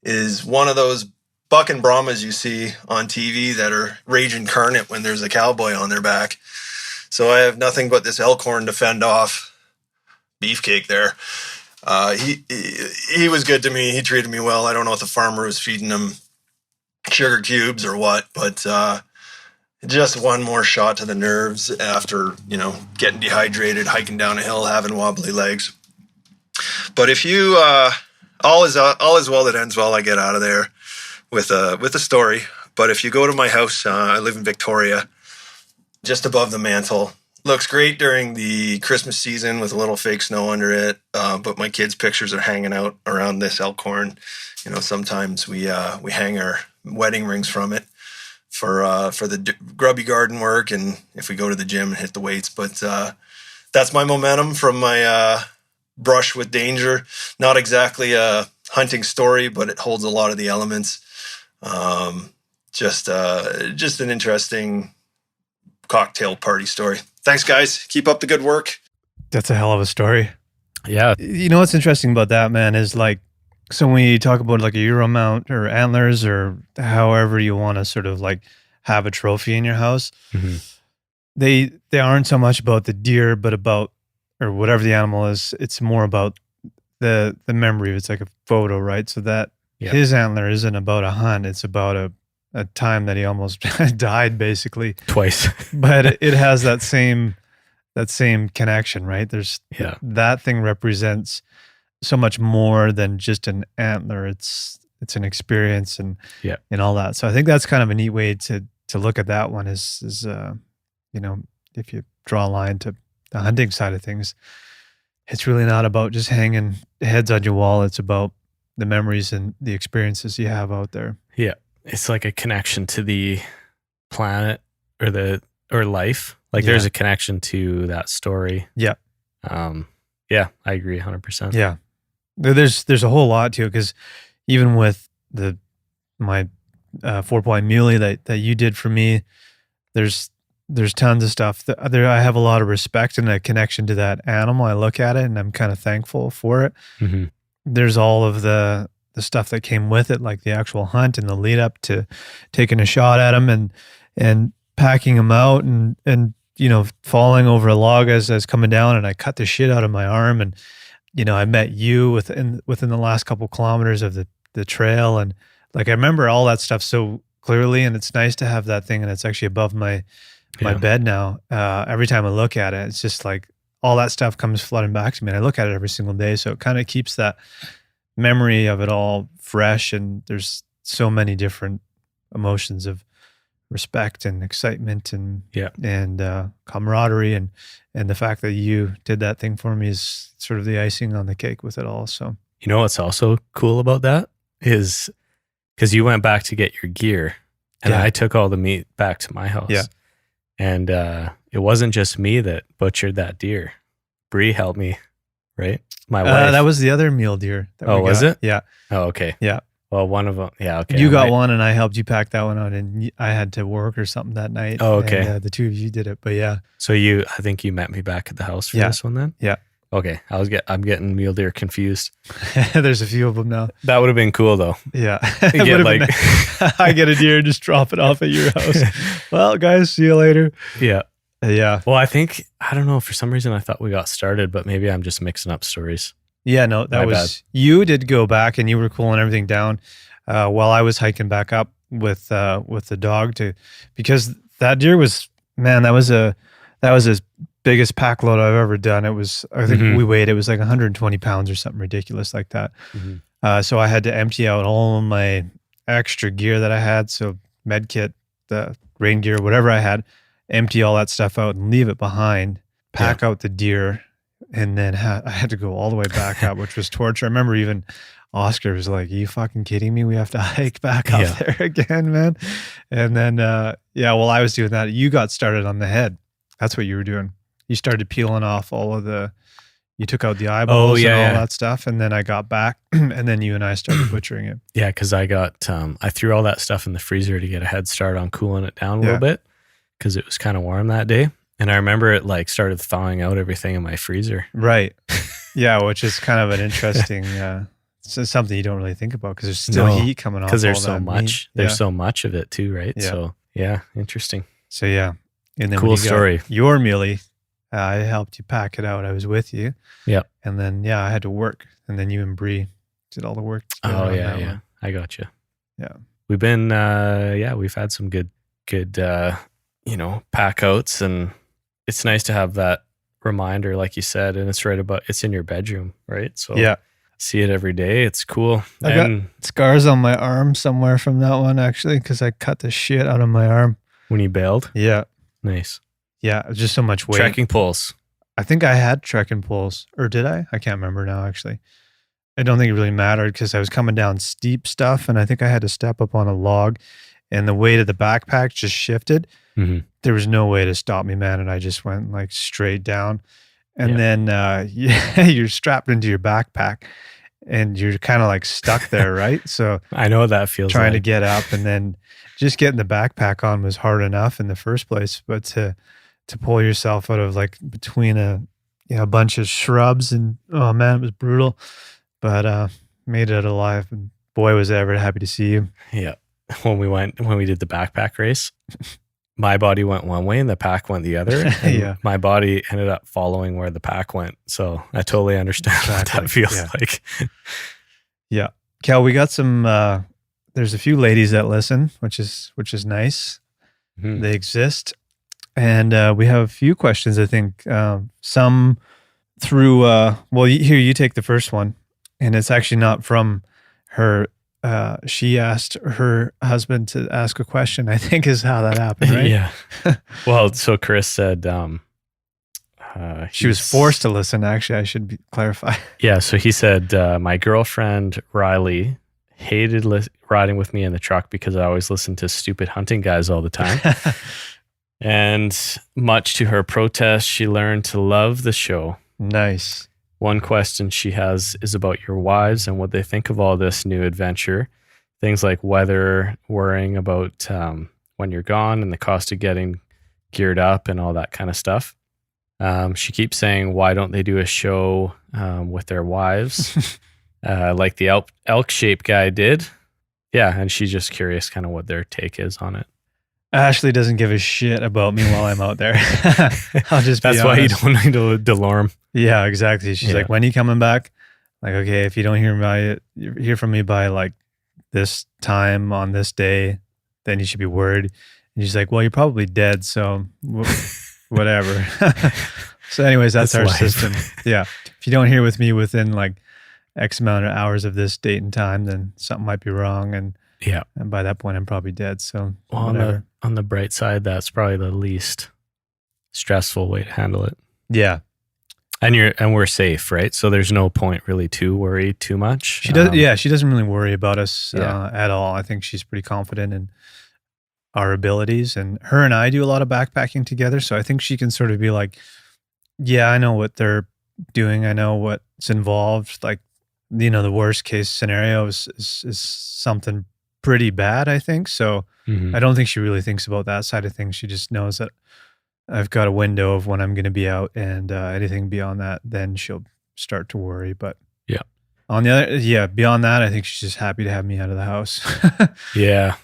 [SPEAKER 5] is one of those buck and Brahmas you see on TV that are rage incarnate when there's a cowboy on their back. So I have nothing but this elk horn to fend off beefcake there. He was good to me. He treated me well. I don't know if the farmer was feeding him sugar cubes or what, but just one more shot to the nerves after, getting dehydrated, hiking down a hill, having wobbly legs. But if you, all is well that ends well, I get out of there with a story. But if you go to my house, I live in Victoria, just above the mantle. Looks great during the Christmas season with a little fake snow under it. But my kids' pictures are hanging out around this elk horn. Sometimes we hang our wedding rings from it for the grubby garden work, and if we go to the gym and hit the weights. But that's my momentum from my brush with danger. Not exactly a hunting story, but it holds a lot of the elements. Just an interesting cocktail party story. Thanks, guys. Keep up the good work.
[SPEAKER 1] That's a hell of a story.
[SPEAKER 2] Yeah.
[SPEAKER 1] What's interesting about that, man, is so when you talk about like a Euro mount or antlers or however you want to sort of like have a trophy in your house,
[SPEAKER 2] mm-hmm.
[SPEAKER 1] they aren't so much about the deer, but about, or whatever the animal is, it's more about the memory. It's like a photo, right? So that his antler isn't about a hunt. It's about a time that he almost died, basically.
[SPEAKER 2] Twice.
[SPEAKER 1] But it has that same connection, right? That thing represents so much more than just an antler. It's an experience and all that. So I think that's kind of a neat way to look at that one is if you draw a line to the hunting side of things, it's really not about just hanging heads on your wall. It's about the memories and the experiences you have out there.
[SPEAKER 2] Yeah. It's like a connection to the planet or life. Like there's a connection to that story.
[SPEAKER 1] Yeah.
[SPEAKER 2] I agree 100%.
[SPEAKER 1] Yeah. There's a whole lot to it because even with my 4-point muley that you did for me, there's tons of stuff that there. I have a lot of respect and a connection to that animal. I look at it and I'm kind of thankful for it.
[SPEAKER 2] Mm-hmm.
[SPEAKER 1] There's all of the stuff that came with it, like the actual hunt and the lead up to taking a shot at him and packing him out and falling over a log as I was coming down, and I cut the shit out of my arm. And I met you within the last couple kilometers of the trail, and like I remember all that stuff so clearly. And it's nice to have that thing, and it's actually above my bed now. Every time I look at it, it's just like all that stuff comes flooding back to me, and I look at it every single day. So it kind of keeps that memory of it all fresh. And there's so many different emotions of respect and excitement and camaraderie, and the fact that you did that thing for me is sort of the icing on the cake with it all. So
[SPEAKER 2] what's also cool about that is because you went back to get your gear, and I took all the meat back to my house.
[SPEAKER 1] Yeah.
[SPEAKER 2] And it wasn't just me that butchered that deer. Bree helped me, right? My wife.
[SPEAKER 1] That was the other mule deer.
[SPEAKER 2] Was it?
[SPEAKER 1] Yeah.
[SPEAKER 2] Oh, okay.
[SPEAKER 1] Yeah.
[SPEAKER 2] Well, one of them. Yeah. Okay.
[SPEAKER 1] You got one, and I helped you pack that one out, and I had to work or something that night.
[SPEAKER 2] Oh, okay.
[SPEAKER 1] And, the two of you did it, but yeah.
[SPEAKER 2] So I think you met me back at the house for this one then?
[SPEAKER 1] Yeah.
[SPEAKER 2] Okay. I'm getting mule deer confused.
[SPEAKER 1] There's a few of them now.
[SPEAKER 2] That would have been cool though.
[SPEAKER 1] Yeah.
[SPEAKER 2] I
[SPEAKER 1] I get a deer and just drop it off at your house. Well, guys, see you later.
[SPEAKER 2] Yeah.
[SPEAKER 1] Yeah.
[SPEAKER 2] Well, I don't know, for some reason I thought we got started, but maybe I'm just mixing up stories.
[SPEAKER 1] Yeah, no, that was, you did go back and you were cooling everything down while I was hiking back up with the dog because that deer was, man, that was his biggest pack load I've ever done. It was, I think it was like 120 pounds or something ridiculous like that.
[SPEAKER 2] Mm-hmm.
[SPEAKER 1] So I had to empty out all of my extra gear that I had. So med kit, the rain gear, whatever I had, empty all that stuff out and leave it behind, pack out the deer. And then I had to go all the way back up, which was torture. I remember even Oscar was like, "Are you fucking kidding me? We have to hike back up there again, man." And then, while I was doing that, you got started on the head. That's what you were doing. You started peeling off you took out the eyeballs and all that stuff. And then I got back and then you and I started butchering it.
[SPEAKER 2] Yeah. Cause I threw all that stuff in the freezer to get a head start on cooling it down a little bit because it was kind of warm that day. And I remember it started thawing out everything in my freezer.
[SPEAKER 1] Right. Yeah. Which is kind of an interesting, it's something you don't really think about because there's still heat coming off.
[SPEAKER 2] Because there's so much. There's so much of it too, right?
[SPEAKER 1] Yeah.
[SPEAKER 2] So yeah, interesting.
[SPEAKER 1] So yeah. And then
[SPEAKER 2] cool story.
[SPEAKER 1] Your muley, I helped you pack it out. I was with you.
[SPEAKER 2] Yeah.
[SPEAKER 1] And then I had to work. And then you and Bree did all the work.
[SPEAKER 2] Oh yeah, yeah. I got you.
[SPEAKER 1] Yeah.
[SPEAKER 2] We've been we've had some good pack outs, and it's nice to have that reminder, like you said, and it's in your bedroom, right? So
[SPEAKER 1] yeah,
[SPEAKER 2] see it every day. It's cool.
[SPEAKER 1] I got scars on my arm somewhere from that one actually, because I cut the shit out of my arm
[SPEAKER 2] when you bailed.
[SPEAKER 1] Yeah,
[SPEAKER 2] nice.
[SPEAKER 1] Yeah, it was just so much weight.
[SPEAKER 2] Trekking poles.
[SPEAKER 1] I think I had trekking poles, or did I? I can't remember now. Actually, I don't think it really mattered because I was coming down steep stuff, and I think I had to step up on a log, and the weight of the backpack just shifted.
[SPEAKER 2] Mm-hmm.
[SPEAKER 1] There was no way to stop me, man, and I just went straight down. And then you're strapped into your backpack, and you're kind of stuck there, right? So
[SPEAKER 2] I know what that feels
[SPEAKER 1] trying
[SPEAKER 2] like.
[SPEAKER 1] to get up, and then just getting the backpack on was hard enough in the first place, but to pull yourself out of between a bunch of shrubs, and oh man, it was brutal, but made it alive, and boy was I ever happy to see you.
[SPEAKER 2] Yeah. When we did the backpack race, my body went one way and the pack went the other. And my body ended up following where the pack went. So I totally understand what that feels like.
[SPEAKER 1] Yeah. Cal, we got some, there's a few ladies that listen, which is nice. Mm-hmm. They exist. And we have a few questions, I think. Some through, here, you take the first one. And it's actually not from her. She asked her husband to ask a question, I think is how that happened, right?
[SPEAKER 2] Yeah. Well, so Chris said
[SPEAKER 1] she was forced to listen, actually. I should clarify.
[SPEAKER 2] Yeah, so he said, my girlfriend, Riley, hated riding with me in the truck because I always listened to stupid hunting guys all the time. And much to her protest, she learned to love the show.
[SPEAKER 1] Nice.
[SPEAKER 2] One question she has is about your wives and what they think of all this new adventure. Things like weather, worrying about when you're gone and the cost of getting geared up and all that kind of stuff. She keeps saying, why don't they do a show with their wives like the elk shape guy did? Yeah, and she's just curious kind of what their take is on it.
[SPEAKER 1] Ashley doesn't give a shit about me while I'm out there. I'll just be
[SPEAKER 2] That's
[SPEAKER 1] honest.
[SPEAKER 2] why you don't need to Delorme.
[SPEAKER 1] Yeah, exactly. She's like, when are you coming back? Like, okay, if you don't hear from me by like this time on this day, then you should be worried. And she's like, well, you're probably dead, so whatever. So anyways, that's our system. Yeah. If you don't hear with me within like X amount of hours of this date and time, then something might be wrong. And by that point, I'm probably dead. So
[SPEAKER 2] on the bright side, that's probably the least stressful way to handle it.
[SPEAKER 1] Yeah.
[SPEAKER 2] And we're safe, right? So there's no point really to worry too much.
[SPEAKER 1] She does. She doesn't really worry about us at all. I think she's pretty confident in our abilities, and her and I do a lot of backpacking together. So I think she can sort of be like, yeah, I know what they're doing. I know what's involved. Like, the worst case scenario is something pretty bad, I think. So I don't think she really thinks about that side of things. She just knows that I've got a window of when I'm going to be out, and anything beyond that, then she'll start to worry. But beyond that, I think she's just happy to have me out of the house.
[SPEAKER 2] Yeah.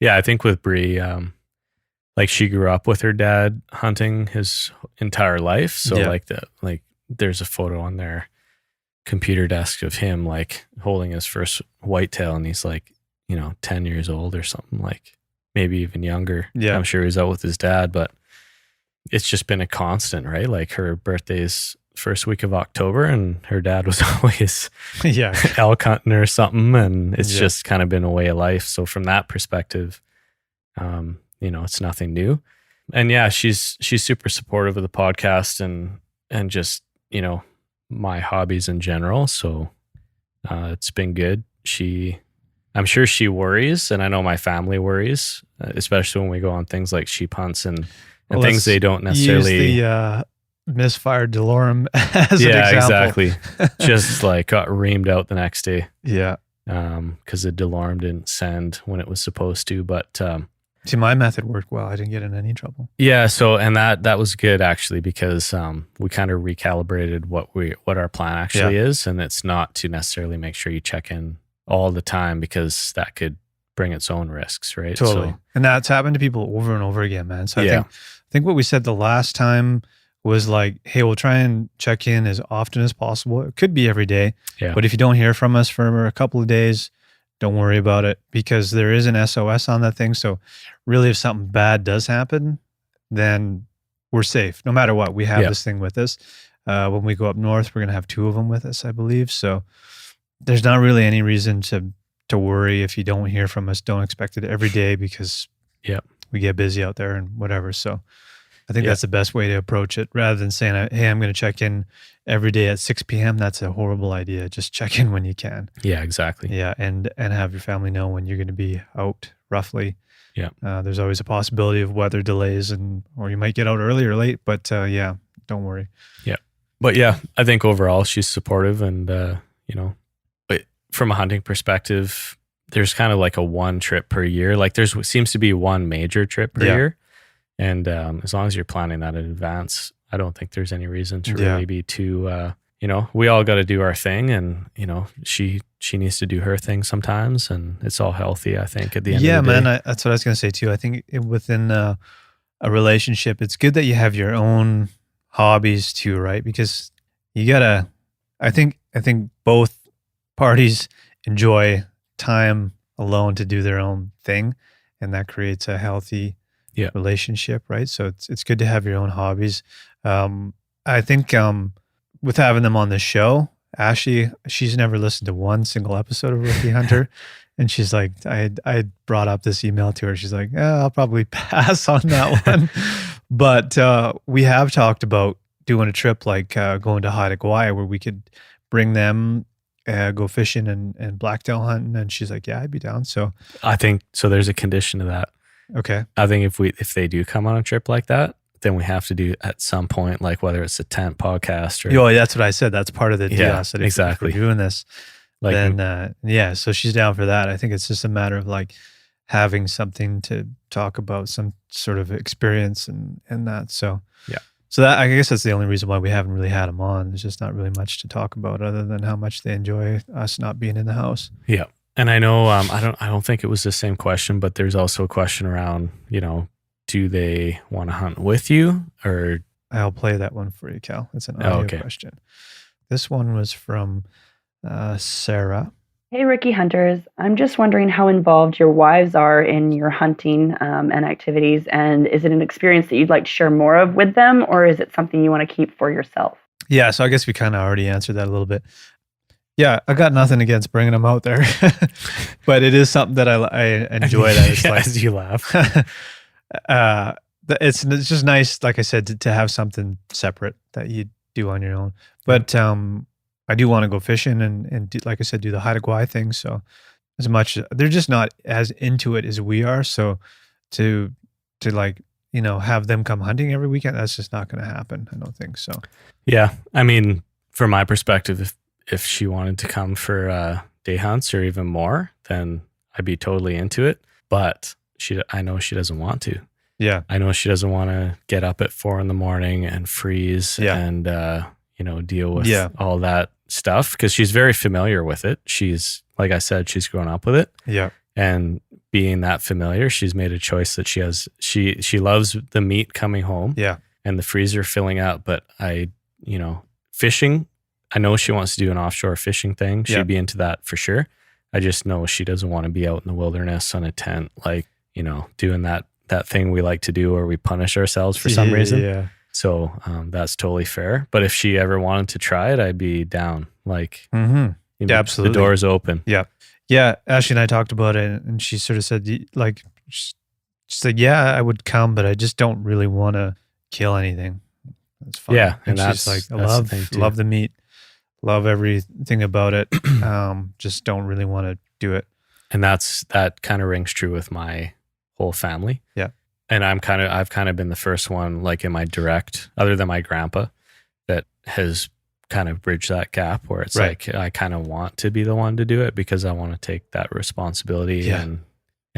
[SPEAKER 2] I think with Bree, like she grew up with her dad hunting his entire life. So there's a photo on their computer desk of him like holding his first whitetail, and he's like, 10 years old or something, like maybe even younger. Yeah. I'm sure he's out with his dad, but it's just been a constant, right? Like her birthday's first week of October, and her dad was always elk hunting or something, and it's just kind of been a way of life. So from that perspective, it's nothing new. And she's super supportive of the podcast and just my hobbies in general. So it's been good. I'm sure she worries, and I know my family worries, especially when we go on things like sheep hunts and things they don't necessarily
[SPEAKER 1] use the misfired Delorme as an example.
[SPEAKER 2] Exactly. Just like got reamed out the next day.
[SPEAKER 1] Yeah.
[SPEAKER 2] Because the Delorme didn't send when it was supposed to. But
[SPEAKER 1] see, my method worked well. I didn't get in any trouble.
[SPEAKER 2] Yeah. So, and that was good actually, because we kind of recalibrated what our plan actually is, and it's not to necessarily make sure you check in all the time, because that could bring its own risks, right?
[SPEAKER 1] Totally. So, and that's happened to people over and over again, man. So I think what we said the last time was like, hey, we'll try and check in as often as possible. It could be every day, but if you don't hear from us for a couple of days, don't worry about it, because there is an SOS on that thing. So really, if something bad does happen, then we're safe. No matter what, we have this thing with us. When we go up north, we're going to have 2 of them with us, I believe. So there's not really any reason to worry. If you don't hear from us, don't expect it every day, because we get busy out there and whatever. So I think that's the best way to approach it, rather than saying, hey, I'm going to check in every day at 6 p.m. That's a horrible idea. Just check in when you can.
[SPEAKER 2] Yeah, exactly.
[SPEAKER 1] Yeah. And have your family know when you're going to be out roughly.
[SPEAKER 2] Yeah.
[SPEAKER 1] There's always a possibility of weather delays, or you might get out early or late, but don't worry.
[SPEAKER 2] Yeah. But I think overall she's supportive, and, but from a hunting perspective, there's kind of like a one trip per year. Like seems to be one major trip per year. And as long as you're planning that in advance, I don't think there's any reason to really be too, we all got to do our thing, and, she needs to do her thing sometimes, and it's all healthy, I think, at the end of the day.
[SPEAKER 1] Yeah, man, that's what I was going to say too. I think within a relationship, it's good that you have your own hobbies too, right? Because you gotta, I think both parties enjoy time alone to do their own thing, and that creates a healthy relationship, right? So it's good to have your own hobbies. I think with having them on the show, Ashley, she's never listened to one single episode of Rookie Hunter, and she's like, I brought up this email to her. She's like, I'll probably pass on that one. But we have talked about doing a trip like going to Haida Gwaii, where we could bring them, go fishing and blacktail hunting. And she's like, yeah, I'd be down. So
[SPEAKER 2] I think so. There's a condition to that.
[SPEAKER 1] Okay.
[SPEAKER 2] I think if they do come on a trip like that, then we have to do at some point, like whether it's a tent podcast or
[SPEAKER 1] that's what I said. That's part of the deal.
[SPEAKER 2] Yeah,
[SPEAKER 1] I said,
[SPEAKER 2] exactly.
[SPEAKER 1] If we're doing this,
[SPEAKER 2] like
[SPEAKER 1] then so she's down for that. I think it's just a matter of like having something to talk about, some sort of experience and that. So
[SPEAKER 2] yeah.
[SPEAKER 1] So that, I guess that's the only reason why we haven't really had them on. There's just not really much to talk about other than how much they enjoy us not being in the house.
[SPEAKER 2] Yeah. And I know, I don't think it was the same question, but there's also a question around, do they want to hunt with you or?
[SPEAKER 1] I'll play that one for you, Cal. It's an audio question. This one was from Sarah.
[SPEAKER 6] Hey, Rookie Hunters. I'm just wondering how involved your wives are in your hunting and activities. And is it an experience that you'd like to share more of with them, or is it something you want to keep for yourself?
[SPEAKER 1] Yeah, so I guess we kind of already answered that a little bit. Yeah, I got nothing against bringing them out there, but it is something that I enjoy. That it's like,
[SPEAKER 2] as you laugh.
[SPEAKER 1] It's just nice, like I said, to have something separate that you do on your own. But I do want to go fishing and do, like I said, do the Haida Gwaii thing. So as much, they're just not as into it as we are. So to like, have them come hunting every weekend, that's just not going to happen. I don't think so.
[SPEAKER 2] Yeah. I mean, from my perspective, if she wanted to come for day hunts or even more, then I'd be totally into it. But I know she doesn't want to.
[SPEAKER 1] Yeah.
[SPEAKER 2] I know she doesn't want to get up at 4 a.m. and freeze and, deal with all that stuff because she's very familiar with it. She's, like I said, she's grown up with it.
[SPEAKER 1] Yeah.
[SPEAKER 2] And being that familiar, she's made a choice that she loves the meat coming home.
[SPEAKER 1] Yeah.
[SPEAKER 2] And the freezer filling up. But fishing, I know she wants to do an offshore fishing thing. She'd be into that for sure. I just know she doesn't want to be out in the wilderness on a tent, like, doing that thing we like to do where we punish ourselves for some reason.
[SPEAKER 1] Yeah.
[SPEAKER 2] So that's totally fair. But if she ever wanted to try it, I'd be down. Like,
[SPEAKER 1] absolutely.
[SPEAKER 2] The door's open.
[SPEAKER 1] Yeah. Yeah. Ashley and I talked about it and she sort of said, like, she said, yeah, I would come, but I just don't really want to kill anything. That's fine.
[SPEAKER 2] Yeah.
[SPEAKER 1] And she's like, I love the meat. Love everything about it. Just don't really want to do it.
[SPEAKER 2] And that kind of rings true with my whole family.
[SPEAKER 1] Yeah.
[SPEAKER 2] And I've kind of been the first one, like in my direct, other than my grandpa, that has kind of bridged that gap where it's like, I kind of want to be the one to do it because I want to take that responsibility and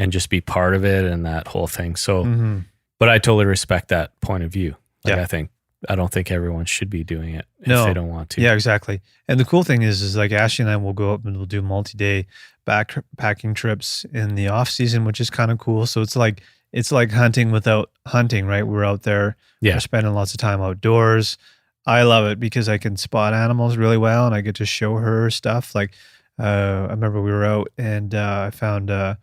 [SPEAKER 2] just be part of it and that whole thing. So, but I totally respect that point of view. Like, I don't think everyone should be doing it if they don't want to.
[SPEAKER 1] Yeah, exactly. And the cool thing is like Ashley and I will go up and we'll do multi-day backpacking trips in the off season, which is kind of cool. So it's like hunting without hunting, right? We're out there. We're spending lots of time outdoors. I love it because I can spot animals really well and I get to show her stuff. Like I remember we were out and I found a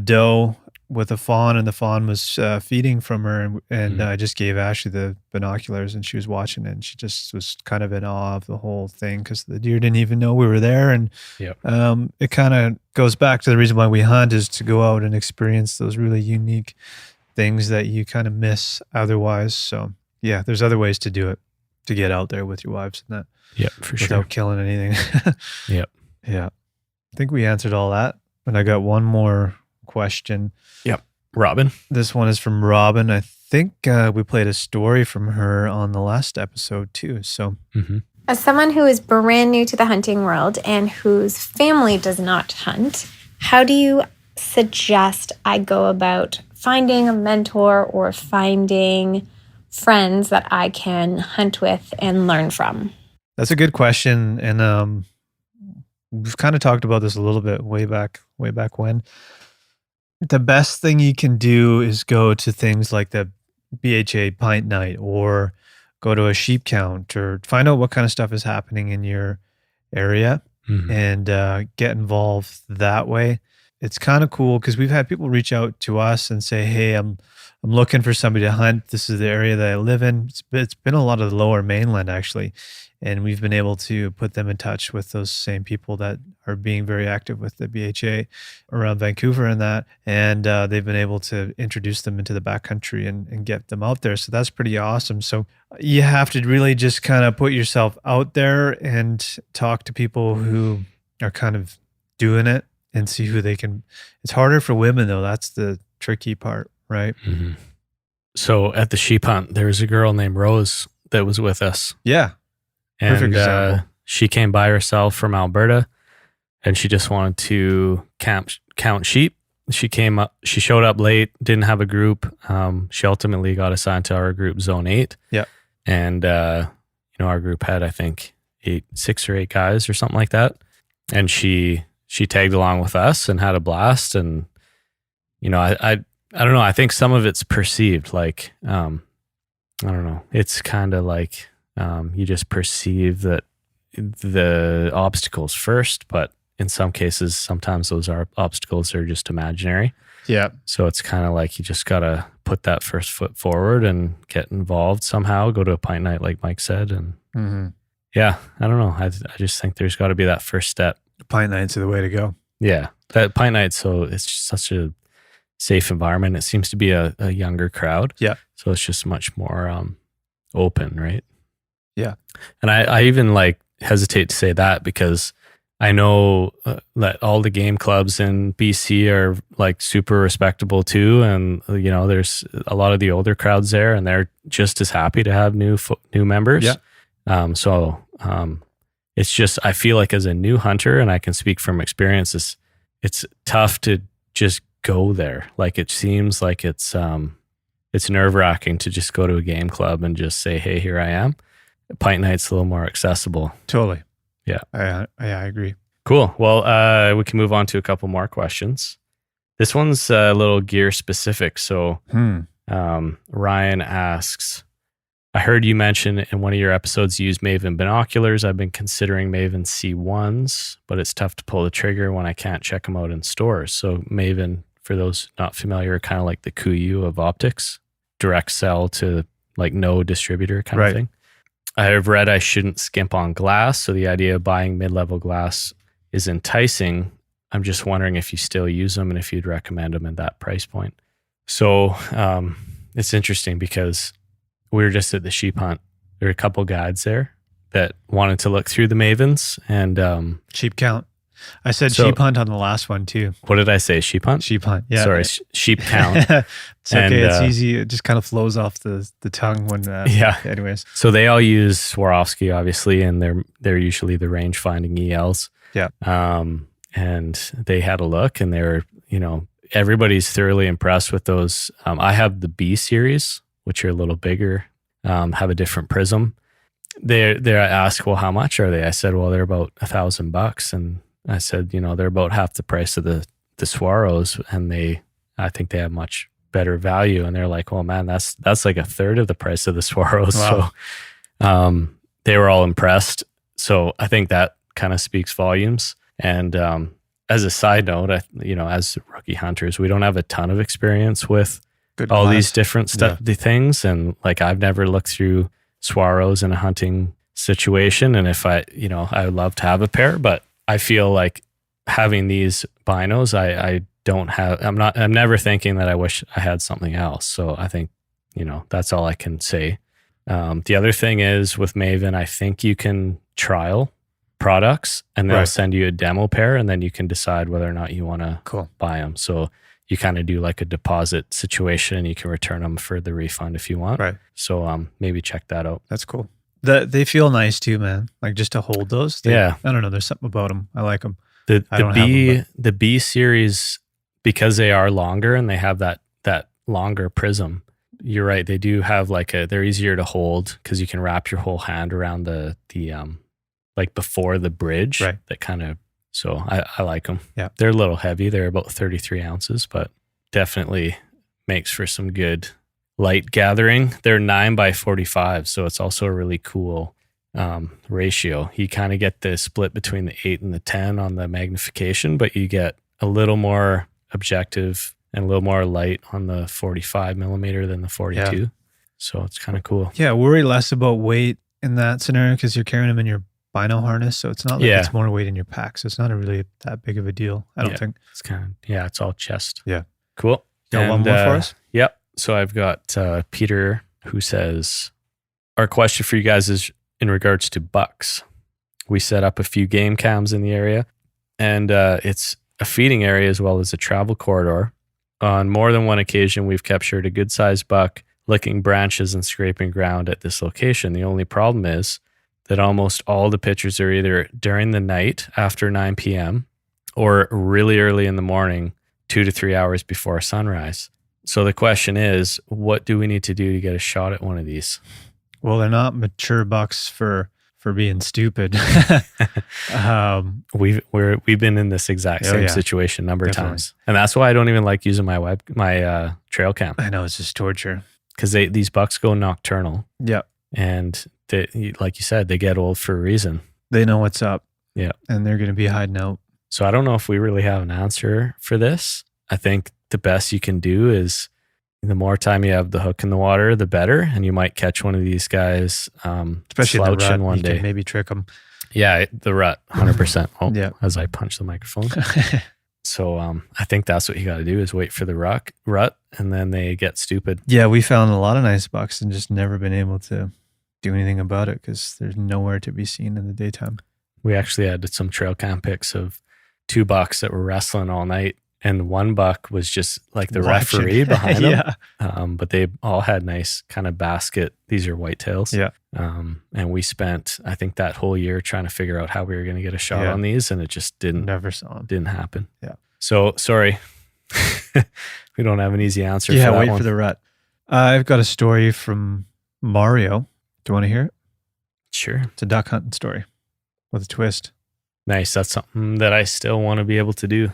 [SPEAKER 1] doe with a fawn and the fawn was feeding from her and I just gave Ashley the binoculars and she was watching it and she just was kind of in awe of the whole thing because the deer didn't even know we were there. And it kind of goes back to the reason why we hunt is to go out and experience those really unique things that you kind of miss otherwise. So yeah, there's other ways to do it, to get out there with your wives and that.
[SPEAKER 2] Yeah, for sure.
[SPEAKER 1] Without killing anything.
[SPEAKER 2] Yep.
[SPEAKER 1] Yeah. I think we answered all that. And I got one more question.
[SPEAKER 2] Yep. Robin.
[SPEAKER 1] This one is from Robin. I think we played a story from her on the last episode too. So
[SPEAKER 7] as someone who is brand new to the hunting world and whose family does not hunt, how do you suggest I go about finding a mentor or finding friends that I can hunt with and learn from?
[SPEAKER 1] That's a good question. And we've kind of talked about this a little bit way back when. The best thing you can do is go to things like the BHA Pint Night or go to a sheep count or find out what kind of stuff is happening in your area and get involved that way. It's kind of cool because we've had people reach out to us and say, hey, I'm looking for somebody to hunt. This is the area that I live in. It's been a lot of the lower mainland actually. And we've been able to put them in touch with those same people that are being very active with the BHA around Vancouver and that. And they've been able to introduce them into the backcountry and get them out there. So that's pretty awesome. So you have to really just kind of put yourself out there and talk to people who are kind of doing it and see who they can. It's harder for women though. That's the tricky part, right?
[SPEAKER 2] So at the sheep hunt, there was a girl named Rose that was with us.
[SPEAKER 1] Yeah. Perfect
[SPEAKER 2] And
[SPEAKER 1] example.
[SPEAKER 2] she came by herself from Alberta, and she just wanted to count sheep. She showed up late, didn't have a group. She ultimately got assigned to our group, Zone 8.
[SPEAKER 1] Yeah.
[SPEAKER 2] And, our group had, I think, 6 or 8 guys or something like that. And she tagged along with us and had a blast. And, I don't know. I think some of it's perceived. Like, I don't know. It's kind of like you just perceive that the obstacles first, but in some cases, sometimes those obstacles are just imaginary.
[SPEAKER 1] Yeah.
[SPEAKER 2] So it's kind of like you just got to put that first foot forward and get involved somehow, go to a pint night like Mike said. And yeah, I don't know. I just think there's got to be that first step.
[SPEAKER 1] Pint nights are the way to go.
[SPEAKER 2] Yeah. That pint night, so it's just such a safe environment. It seems to be a younger crowd.
[SPEAKER 1] Yeah.
[SPEAKER 2] So it's just much more open, right?
[SPEAKER 1] Yeah.
[SPEAKER 2] And I even like hesitate to say that because I know that all the game clubs in BC are like super respectable too. And, there's a lot of the older crowds there and they're just as happy to have new members.
[SPEAKER 1] Yeah.
[SPEAKER 2] It's just, I feel like as a new hunter, and I can speak from experience, it's tough to just go there. Like it seems like it's nerve wracking to just go to a game club and just say, hey, here I am. Pint night's a little more accessible.
[SPEAKER 1] Totally.
[SPEAKER 2] Yeah.
[SPEAKER 1] I agree.
[SPEAKER 2] Cool. Well, we can move on to a couple more questions. This one's a little gear specific. So Ryan asks, I heard you mention in one of your episodes you use Maven binoculars. I've been considering Maven C1s, but it's tough to pull the trigger when I can't check them out in stores. So Maven, for those not familiar, are kind of like the Kuiu of optics, direct sell to like no distributor kind of thing. I have read I shouldn't skimp on glass, so the idea of buying mid-level glass is enticing. I'm just wondering if you still use them and if you'd recommend them at that price point. So it's interesting because we were just at the sheep hunt. There were a couple guides there that wanted to look through the Mavens and
[SPEAKER 1] sheep count. I said sheep hunt on the last one too.
[SPEAKER 2] What did I say? Sheep hunt?
[SPEAKER 1] Sheep hunt. Yeah.
[SPEAKER 2] Sorry, sheep count.
[SPEAKER 1] It's okay. It's easy. It just kind of flows off the tongue when.
[SPEAKER 2] Yeah.
[SPEAKER 1] Anyways.
[SPEAKER 2] So they all use Swarovski, obviously, and they're usually the range finding ELs.
[SPEAKER 1] Yeah.
[SPEAKER 2] And they had a look, and they were, everybody's thoroughly impressed with those. I have the B series, which are a little bigger, have a different prism. I asked, well, how much are they? I said, well, they're about $1,000, and I said, they're about half the price of the Swaros, and I think they have much better value. And they're like, well, man, that's like a third of the price of the Swaros.
[SPEAKER 1] Wow.
[SPEAKER 2] So they were all impressed. So I think that kind of speaks volumes. And as a side note, as rookie hunters, we don't have a ton of experience with all these different the things. And like, I've never looked through Swaros in a hunting situation. And if I would love to have a pair, but I feel like having these binos, I don't have, I'm never thinking that I wish I had something else. So I think, that's all I can say. The other thing is with Maven, I think you can trial products and they'll send you a demo pair and then you can decide whether or not you want to buy them. So you kind of do like a deposit situation. You can return them for the refund if you want.
[SPEAKER 1] Right.
[SPEAKER 2] So maybe check that out.
[SPEAKER 1] That's cool. They feel nice too, man. Like just to hold those. I don't know. There's something about them. I like them.
[SPEAKER 2] The B series, because they are longer and they have that longer prism. You're right. They do have they're easier to hold because you can wrap your whole hand around the like before the bridge.
[SPEAKER 1] Right.
[SPEAKER 2] That kind of. So I like them.
[SPEAKER 1] Yeah.
[SPEAKER 2] They're a little heavy. They're about 33 ounces, but definitely makes for some good light gathering. They're 9x45, so it's also a really cool ratio. You kind of get the split between the 8 and the 10 on the magnification, but you get a little more objective and a little more light on the 45 millimeter than the 42. Yeah. So it's kind of cool.
[SPEAKER 1] Yeah, worry less about weight in that scenario because you're carrying them in your bino harness, so it's not like it's more weight in your pack. So it's not really that big of a deal, I don't think.
[SPEAKER 2] It's kind of, it's all chest.
[SPEAKER 1] Yeah.
[SPEAKER 2] Cool.
[SPEAKER 1] Got one more for us?
[SPEAKER 2] Yep. So I've got Peter who says, our question for you guys is in regards to bucks. We set up a few game cams in the area, and it's a feeding area as well as a travel corridor. On more than one occasion, we've captured a good-sized buck licking branches and scraping ground at this location. The only problem is that almost all the pictures are either during the night after 9 p.m. or really early in the morning, 2 to 3 hours before sunrise. So the question is, what do we need to do to get a shot at one of these?
[SPEAKER 1] Well, they're not mature bucks for being stupid.
[SPEAKER 2] We've been in this exact same situation a number of times, and that's why I don't even like using my trail cam.
[SPEAKER 1] I know, it's just torture
[SPEAKER 2] because these bucks go nocturnal.
[SPEAKER 1] Yeah,
[SPEAKER 2] and they, like you said, they get old for a reason.
[SPEAKER 1] They know what's up.
[SPEAKER 2] Yeah,
[SPEAKER 1] and they're going to be hiding out.
[SPEAKER 2] So I don't know if we really have an answer for this. I think the best you can do is, the more time you have the hook in the water, the better. And you might catch one of these guys,
[SPEAKER 1] especially the rut,
[SPEAKER 2] one day.
[SPEAKER 1] Maybe trick them.
[SPEAKER 2] Yeah, the rut, 100%. Oh,
[SPEAKER 1] yeah.
[SPEAKER 2] As I punch the microphone. So I think that's what you got to do is wait for the rut, and then they get stupid.
[SPEAKER 1] Yeah, we found a lot of nice bucks and just never been able to do anything about it because there's nowhere to be seen in the daytime.
[SPEAKER 2] We actually had some trail cam pics of 2 bucks that were wrestling all night. And one buck was just like the referee behind them.
[SPEAKER 1] Yeah.
[SPEAKER 2] But they all had nice kind of basket. These are whitetails.
[SPEAKER 1] Yeah.
[SPEAKER 2] And we spent, I think, that whole year trying to figure out how we were going to get a shot on these. And it just
[SPEAKER 1] never saw them.
[SPEAKER 2] Didn't happen.
[SPEAKER 1] Yeah.
[SPEAKER 2] So sorry. We don't have an easy answer for that
[SPEAKER 1] wait
[SPEAKER 2] one.
[SPEAKER 1] for the rut. I've got a story from Mario. Do you want to hear it?
[SPEAKER 2] Sure.
[SPEAKER 1] It's a duck hunting story with a twist.
[SPEAKER 2] Nice. That's something that I still want to be able to do.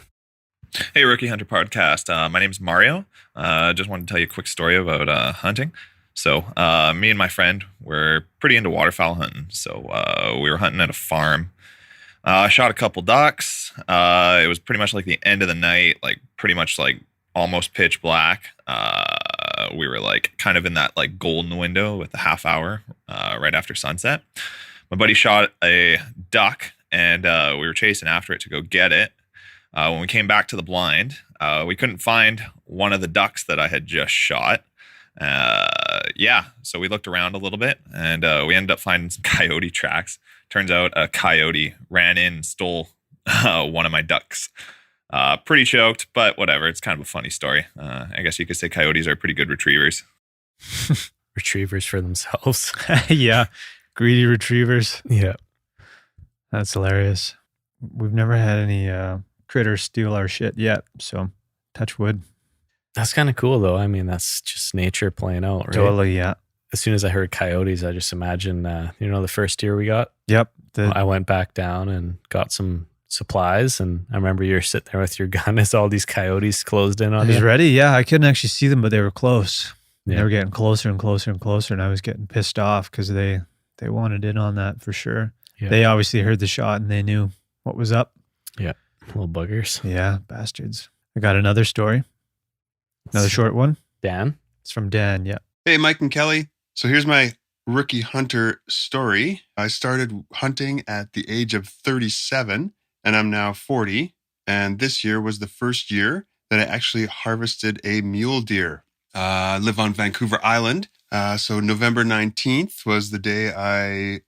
[SPEAKER 8] Hey, Rookie Hunter Podcast. My name's Mario. Just wanted to tell you a quick story about hunting. So me and my friend were pretty into waterfowl hunting. So we were hunting at a farm. I shot a couple ducks. It was pretty much like the end of the night, like pretty much like almost pitch black. We were like kind of in that like golden window with the half hour right after sunset. My buddy shot a duck and we were chasing after it to go get it. When we came back to the blind, we couldn't find one of the ducks that I had just shot. So we looked around a little bit and we ended up finding some coyote tracks. Turns out a coyote ran in and stole one of my ducks. Pretty choked, but whatever. It's kind of a funny story. I guess you could say coyotes are pretty good retrievers.
[SPEAKER 2] Retrievers for themselves.
[SPEAKER 1] Yeah. Greedy retrievers.
[SPEAKER 2] Yeah.
[SPEAKER 1] That's hilarious. We've never had any critters steal our shit yet, so touch wood.
[SPEAKER 2] That's kind of cool though. I mean, that's just nature playing out, right?
[SPEAKER 1] Totally, yeah.
[SPEAKER 2] As soon as I heard coyotes, I just imagine, the first deer we got?
[SPEAKER 1] Yep.
[SPEAKER 2] I went back down and got some supplies, and I remember you were sitting there with your gun as all these coyotes closed in on you.
[SPEAKER 1] I was ready, yeah. I couldn't actually see them, but they were close.
[SPEAKER 2] Yeah.
[SPEAKER 1] They were getting closer and closer and closer, and I was getting pissed off because they wanted in on that for sure. Yeah. They obviously heard the shot and they knew what was up.
[SPEAKER 2] Yeah. Little buggers.
[SPEAKER 1] Yeah, bastards. I got another story. Another short one.
[SPEAKER 2] Dan?
[SPEAKER 1] It's from Dan, yeah.
[SPEAKER 9] Hey, Mike and Kelly. So here's my rookie hunter story. I started hunting at the age of 37, and I'm now 40. And this year was the first year that I actually harvested a mule deer. I live on Vancouver Island. So November 19th was the day I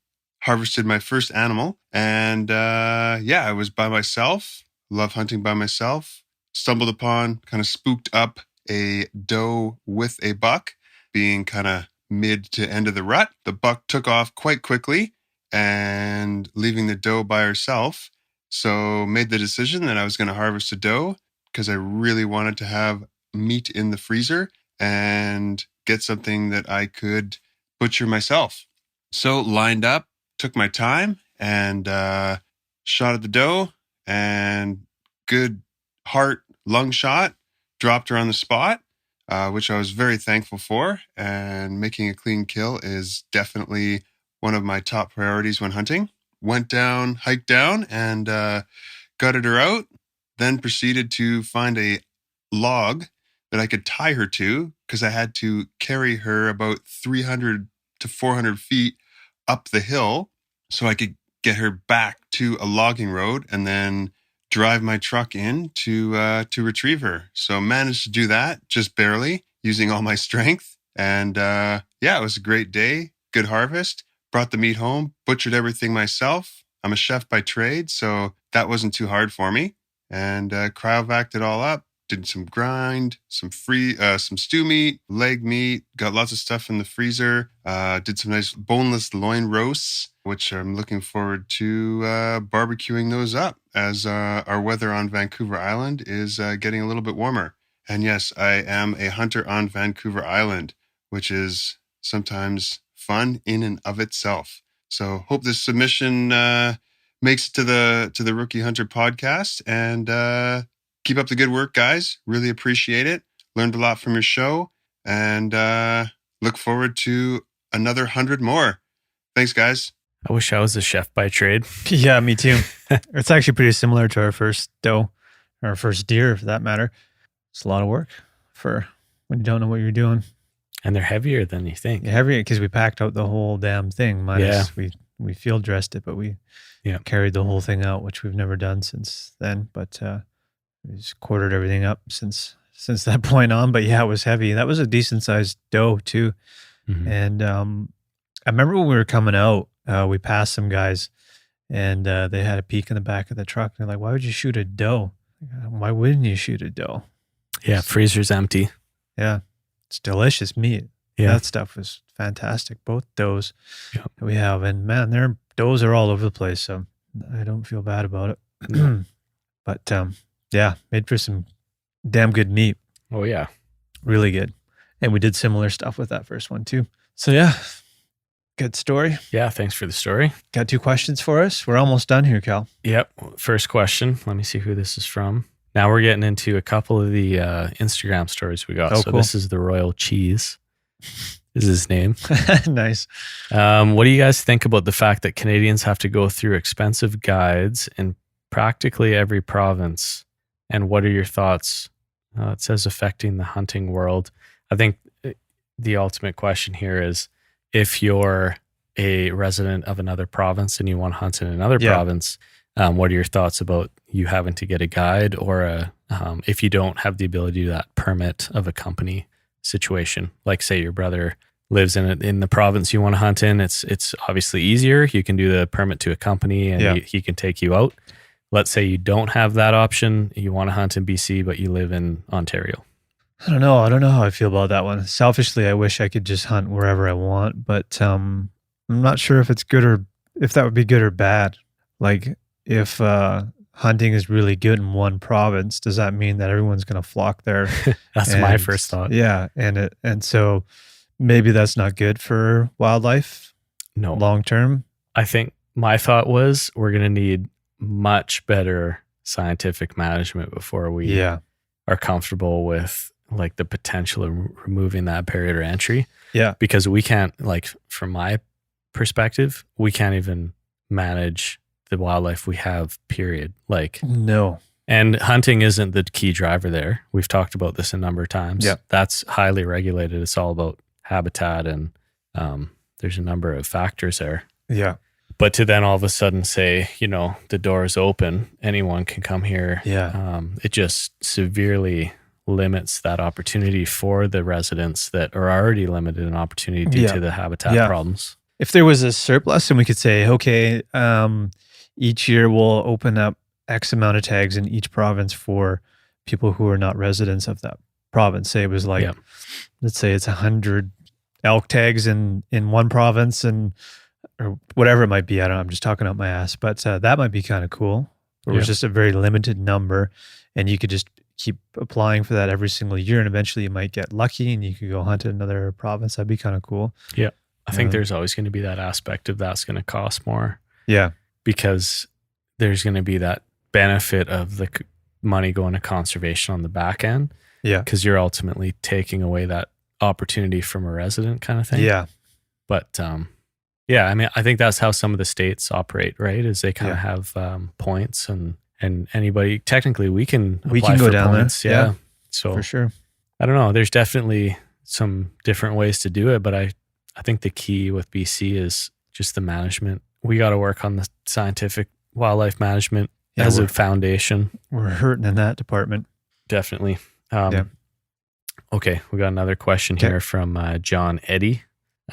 [SPEAKER 9] harvested my first animal. And I was by myself. Love hunting by myself. Stumbled upon, kind of spooked up a doe with a buck, being kind of mid to end of the rut. The buck took off quite quickly and leaving the doe by herself. So made the decision that I was going to harvest a doe because I really wanted to have meat in the freezer and get something that I could butcher myself. So lined up, took my time and shot at the doe, and good heart lung shot, dropped her on the spot, which I was very thankful for. And making a clean kill is definitely one of my top priorities when hunting. Went down, hiked down, and gutted her out. Then proceeded to find a log that I could tie her to because I had to carry her about 300 to 400 feet up the hill so I could get her back to a logging road and then drive my truck in to retrieve her. So managed to do that just barely using all my strength. And it was a great day. Good harvest. Brought the meat home, butchered everything myself. I'm a chef by trade, so that wasn't too hard for me. And cryovac'd it all up, did some grind, some stew meat, leg meat, got lots of stuff in the freezer. Did some nice boneless loin roasts, which I'm looking forward to barbecuing those up as our weather on Vancouver Island is getting a little bit warmer. And yes, I am a hunter on Vancouver Island, which is sometimes fun in and of itself. So hope this submission makes it to the Rookie Hunter podcast, and keep up the good work, guys. Really appreciate it. Learned a lot from your show, and look forward to another 100 more. Thanks, guys.
[SPEAKER 2] I wish I was a chef by trade.
[SPEAKER 1] Yeah, me too. It's actually pretty similar to our first doe, our first deer, for that matter. It's a lot of work for when you don't know what you're doing.
[SPEAKER 2] And they're heavier than you think.
[SPEAKER 1] Heavier because we packed out the whole damn thing. Minus we field dressed it, but we carried the whole thing out, which we've never done since then. But we just quartered everything up since that point on. But yeah, it was heavy. That was a decent sized doe too.
[SPEAKER 2] Mm-hmm.
[SPEAKER 1] And I remember when we were coming out, we passed some guys, and they had a peek in the back of the truck. They're like, "Why would you shoot a doe? Why wouldn't you shoot a doe?"
[SPEAKER 2] Yeah, freezer's empty.
[SPEAKER 1] Yeah, it's delicious meat.
[SPEAKER 2] Yeah,
[SPEAKER 1] that stuff was fantastic. Both does that we have, and man, their does are all over the place. So I don't feel bad about it. But yeah, made for some damn good meat.
[SPEAKER 2] Oh yeah,
[SPEAKER 1] really good. And we did similar stuff with that first one too. So yeah, good story.
[SPEAKER 2] Yeah, thanks for the story.
[SPEAKER 1] Got 2 questions for us. We're almost done here, Cal.
[SPEAKER 2] Yep. First question. Let me see who this is from. Now we're getting into a couple of the Instagram stories we got.
[SPEAKER 1] Oh,
[SPEAKER 2] so
[SPEAKER 1] cool.
[SPEAKER 2] This is the Royal Cheese. Is his name.
[SPEAKER 1] Nice.
[SPEAKER 2] What do you guys think about the fact that Canadians have to go through expensive guides in practically every province? And what are your thoughts? It says affecting the hunting world. I think the ultimate question here is, if you're a resident of another province and you want to hunt in another province, what are your thoughts about you having to get a guide, or if you don't have the ability to do that, permit of a company situation? Like say your brother lives in the province you want to hunt in, it's obviously easier. You can do the permit to a company and he can take you out. Let's say you don't have that option. You want to hunt in BC, but you live in Ontario.
[SPEAKER 1] I don't know how I feel about that one. Selfishly, I wish I could just hunt wherever I want, but I'm not sure if it's good or if that would be good or bad. Like if hunting is really good in one province, does that mean that everyone's going to flock there?
[SPEAKER 2] That's my first thought.
[SPEAKER 1] Yeah, and so maybe that's not good for wildlife.
[SPEAKER 2] No,
[SPEAKER 1] long term.
[SPEAKER 2] I think my thought was we're going to need much better scientific management before we are comfortable with like the potential of removing that barrier to entry.
[SPEAKER 1] Yeah.
[SPEAKER 2] Because we can't, like from my perspective, we can't even manage the wildlife we have, period. Like
[SPEAKER 1] no.
[SPEAKER 2] And hunting isn't the key driver there. We've talked about this a number of times.
[SPEAKER 1] Yeah.
[SPEAKER 2] That's highly regulated. It's all about habitat, and there's a number of factors there.
[SPEAKER 1] Yeah.
[SPEAKER 2] But to then all of a sudden say, the door is open, anyone can come here.
[SPEAKER 1] Yeah.
[SPEAKER 2] It just severely limits that opportunity for the residents that are already limited in opportunity due to the habitat problems.
[SPEAKER 1] If there was a surplus and we could say, okay, each year we'll open up X amount of tags in each province for people who are not residents of that province. Say it was like, let's say it's 100 elk tags in one province, or whatever it might be. I don't know. I'm just talking out my ass, but that might be kind of cool. It was just a very limited number, and you could just keep applying for that every single year, and eventually you might get lucky and you could go hunt in another province. That'd be kind of cool.
[SPEAKER 2] Yeah. I think there's always going to be that aspect of that's going to cost more.
[SPEAKER 1] Yeah.
[SPEAKER 2] Because there's going to be that benefit of the money going to conservation on the back end.
[SPEAKER 1] Yeah.
[SPEAKER 2] Because you're ultimately taking away that opportunity from a resident kind of thing.
[SPEAKER 1] Yeah.
[SPEAKER 2] But I mean, I think that's how some of the states operate, right? Is they kind of have points, and anybody, technically we can
[SPEAKER 1] go
[SPEAKER 2] for
[SPEAKER 1] down
[SPEAKER 2] points.
[SPEAKER 1] there.
[SPEAKER 2] Yeah. So
[SPEAKER 1] for sure.
[SPEAKER 2] I don't know. There's definitely some different ways to do it, but I think the key with BC is just the management. We got to work on the scientific wildlife management as a foundation.
[SPEAKER 1] We're hurting in that department.
[SPEAKER 2] Definitely. Okay. We got another question here from John Eddy.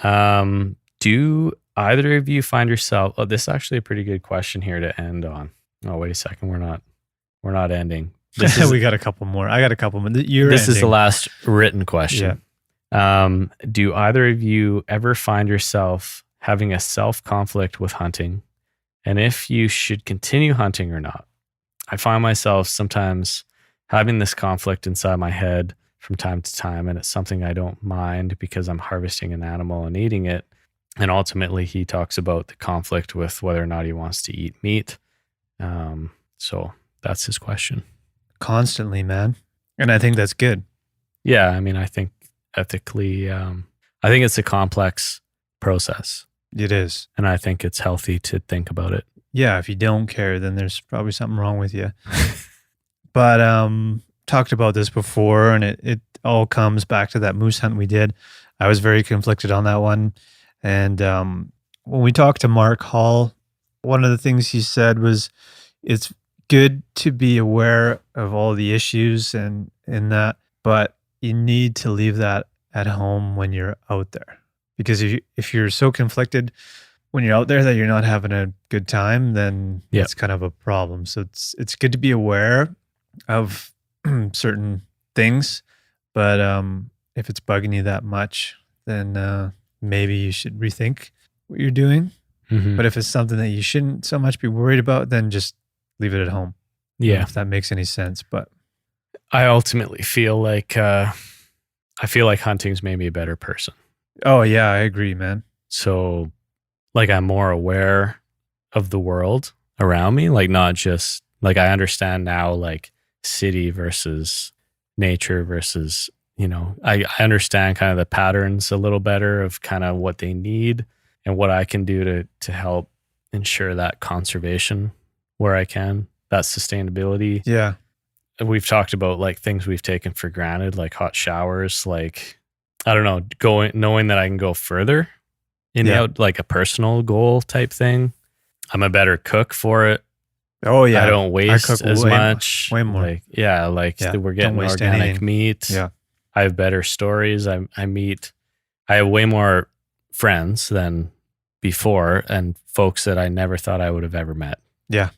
[SPEAKER 2] Do either of you find yourself, this is actually a pretty good question here to end on. Oh, wait a second. We're not ending.
[SPEAKER 1] We got a couple more. I got a couple more.
[SPEAKER 2] This is the last written question. Do either of you ever find yourself having a self-conflict with hunting? And if you should continue hunting or not? I find myself sometimes having this conflict inside my head from time to time, and it's something I don't mind because I'm harvesting an animal and eating it. And ultimately, he talks about the conflict with whether or not he wants to eat meat. So that's his question.
[SPEAKER 1] Constantly, man. And I think that's good.
[SPEAKER 2] Yeah, I mean, I think ethically, I think it's a complex process.
[SPEAKER 1] It is.
[SPEAKER 2] And I think it's healthy to think about it.
[SPEAKER 1] Yeah, if you don't care, then there's probably something wrong with you. But talked about this before, and it all comes back to that moose hunt we did. I was very conflicted on that one. And when we talked to Mark Hall, one of the things he said was it's good to be aware of all the issues and that, but you need to leave that at home when you're out there. Because if you're so conflicted when you're out there that you're not having a good time, then it's kind of a problem. So it's good to be aware of certain things, but if it's bugging you that much, then maybe you should rethink what you're doing.
[SPEAKER 2] Mm-hmm.
[SPEAKER 1] But if it's something that you shouldn't so much be worried about, then just leave it at home.
[SPEAKER 2] Yeah.
[SPEAKER 1] If that makes any sense. But
[SPEAKER 2] I ultimately feel like hunting's made me a better person.
[SPEAKER 1] Oh yeah, I agree, man.
[SPEAKER 2] So like I'm more aware of the world around me, like not just like I understand now like city versus nature versus, I understand kind of the patterns a little better of kind of what they need and what I can do to help ensure that conservation where I can, that sustainability.
[SPEAKER 1] Yeah.
[SPEAKER 2] We've talked about like things we've taken for granted, like hot showers, like, I don't know, knowing that I can go further in like a personal goal type thing. I'm a better cook for it.
[SPEAKER 1] Oh yeah.
[SPEAKER 2] I don't waste as much.
[SPEAKER 1] Way more.
[SPEAKER 2] We're getting organic meat.
[SPEAKER 1] Yeah.
[SPEAKER 2] I have better stories. I have way more friends than before and folks that I never thought I would have ever met.
[SPEAKER 1] Yeah.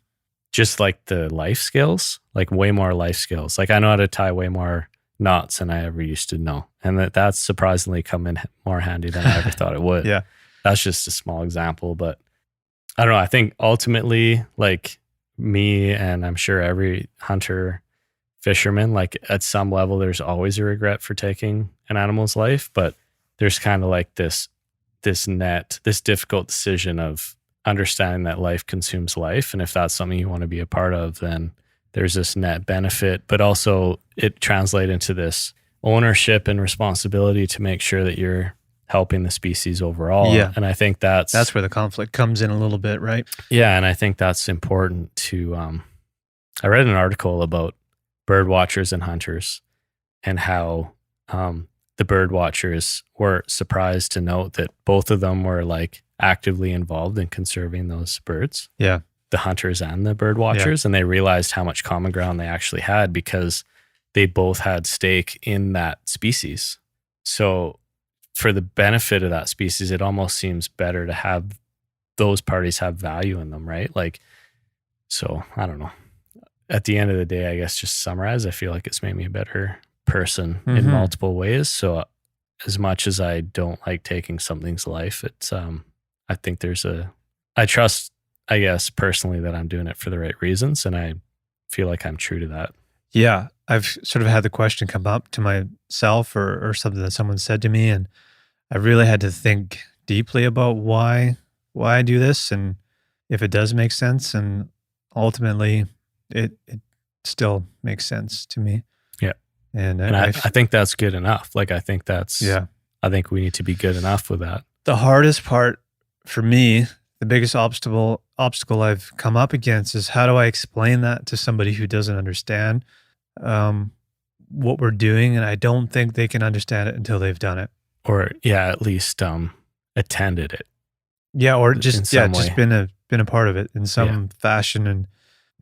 [SPEAKER 2] Just like the life skills, like way more life skills. Like I know how to tie way more knots than I ever used to know. And that's surprisingly come in more handy than I ever thought it would.
[SPEAKER 1] Yeah.
[SPEAKER 2] That's just a small example, but I don't know. I think ultimately like me and I'm sure every hunter, fisherman, like at some level, there's always a regret for taking an animal's life, but there's kind of like this difficult decision of understanding that life consumes life. And if that's something you want to be a part of, then there's this net benefit, but also it translates into this ownership and responsibility to make sure that you're helping the species overall.
[SPEAKER 1] Yeah.
[SPEAKER 2] And I think that's
[SPEAKER 1] where the conflict comes in a little bit, right?
[SPEAKER 2] Yeah. And I think that's important to, I read an article about bird watchers and hunters and how the bird watchers were surprised to note that both of them were like actively involved in conserving those birds.
[SPEAKER 1] Yeah.
[SPEAKER 2] The hunters and the bird watchers. And they realized how much common ground they actually had because they both had stake in that species. So for the benefit of that species, it almost seems better to have those parties have value in them, right? Like, so I don't know. At the end of the day, I guess just to summarize, I feel like it's made me a better person in multiple ways. So as much as I don't like taking something's life, it's, I think I trust, I guess, personally that I'm doing it for the right reasons. And I feel like I'm true to that.
[SPEAKER 1] Yeah. I've sort of had the question come up to myself or something that someone said to me. And I really had to think deeply about why I do this and if it does make sense. And ultimately it still makes sense to me.
[SPEAKER 2] Yeah.
[SPEAKER 1] And
[SPEAKER 2] I think that's good enough. Like, I think I think we need to be good enough with that.
[SPEAKER 1] The hardest part for me, the biggest obstacle I've come up against is how do I explain that to somebody who doesn't understand what we're doing? And I don't think they can understand it until they've done it.
[SPEAKER 2] Or at least attended it.
[SPEAKER 1] Yeah, or just been a part of it in some fashion, and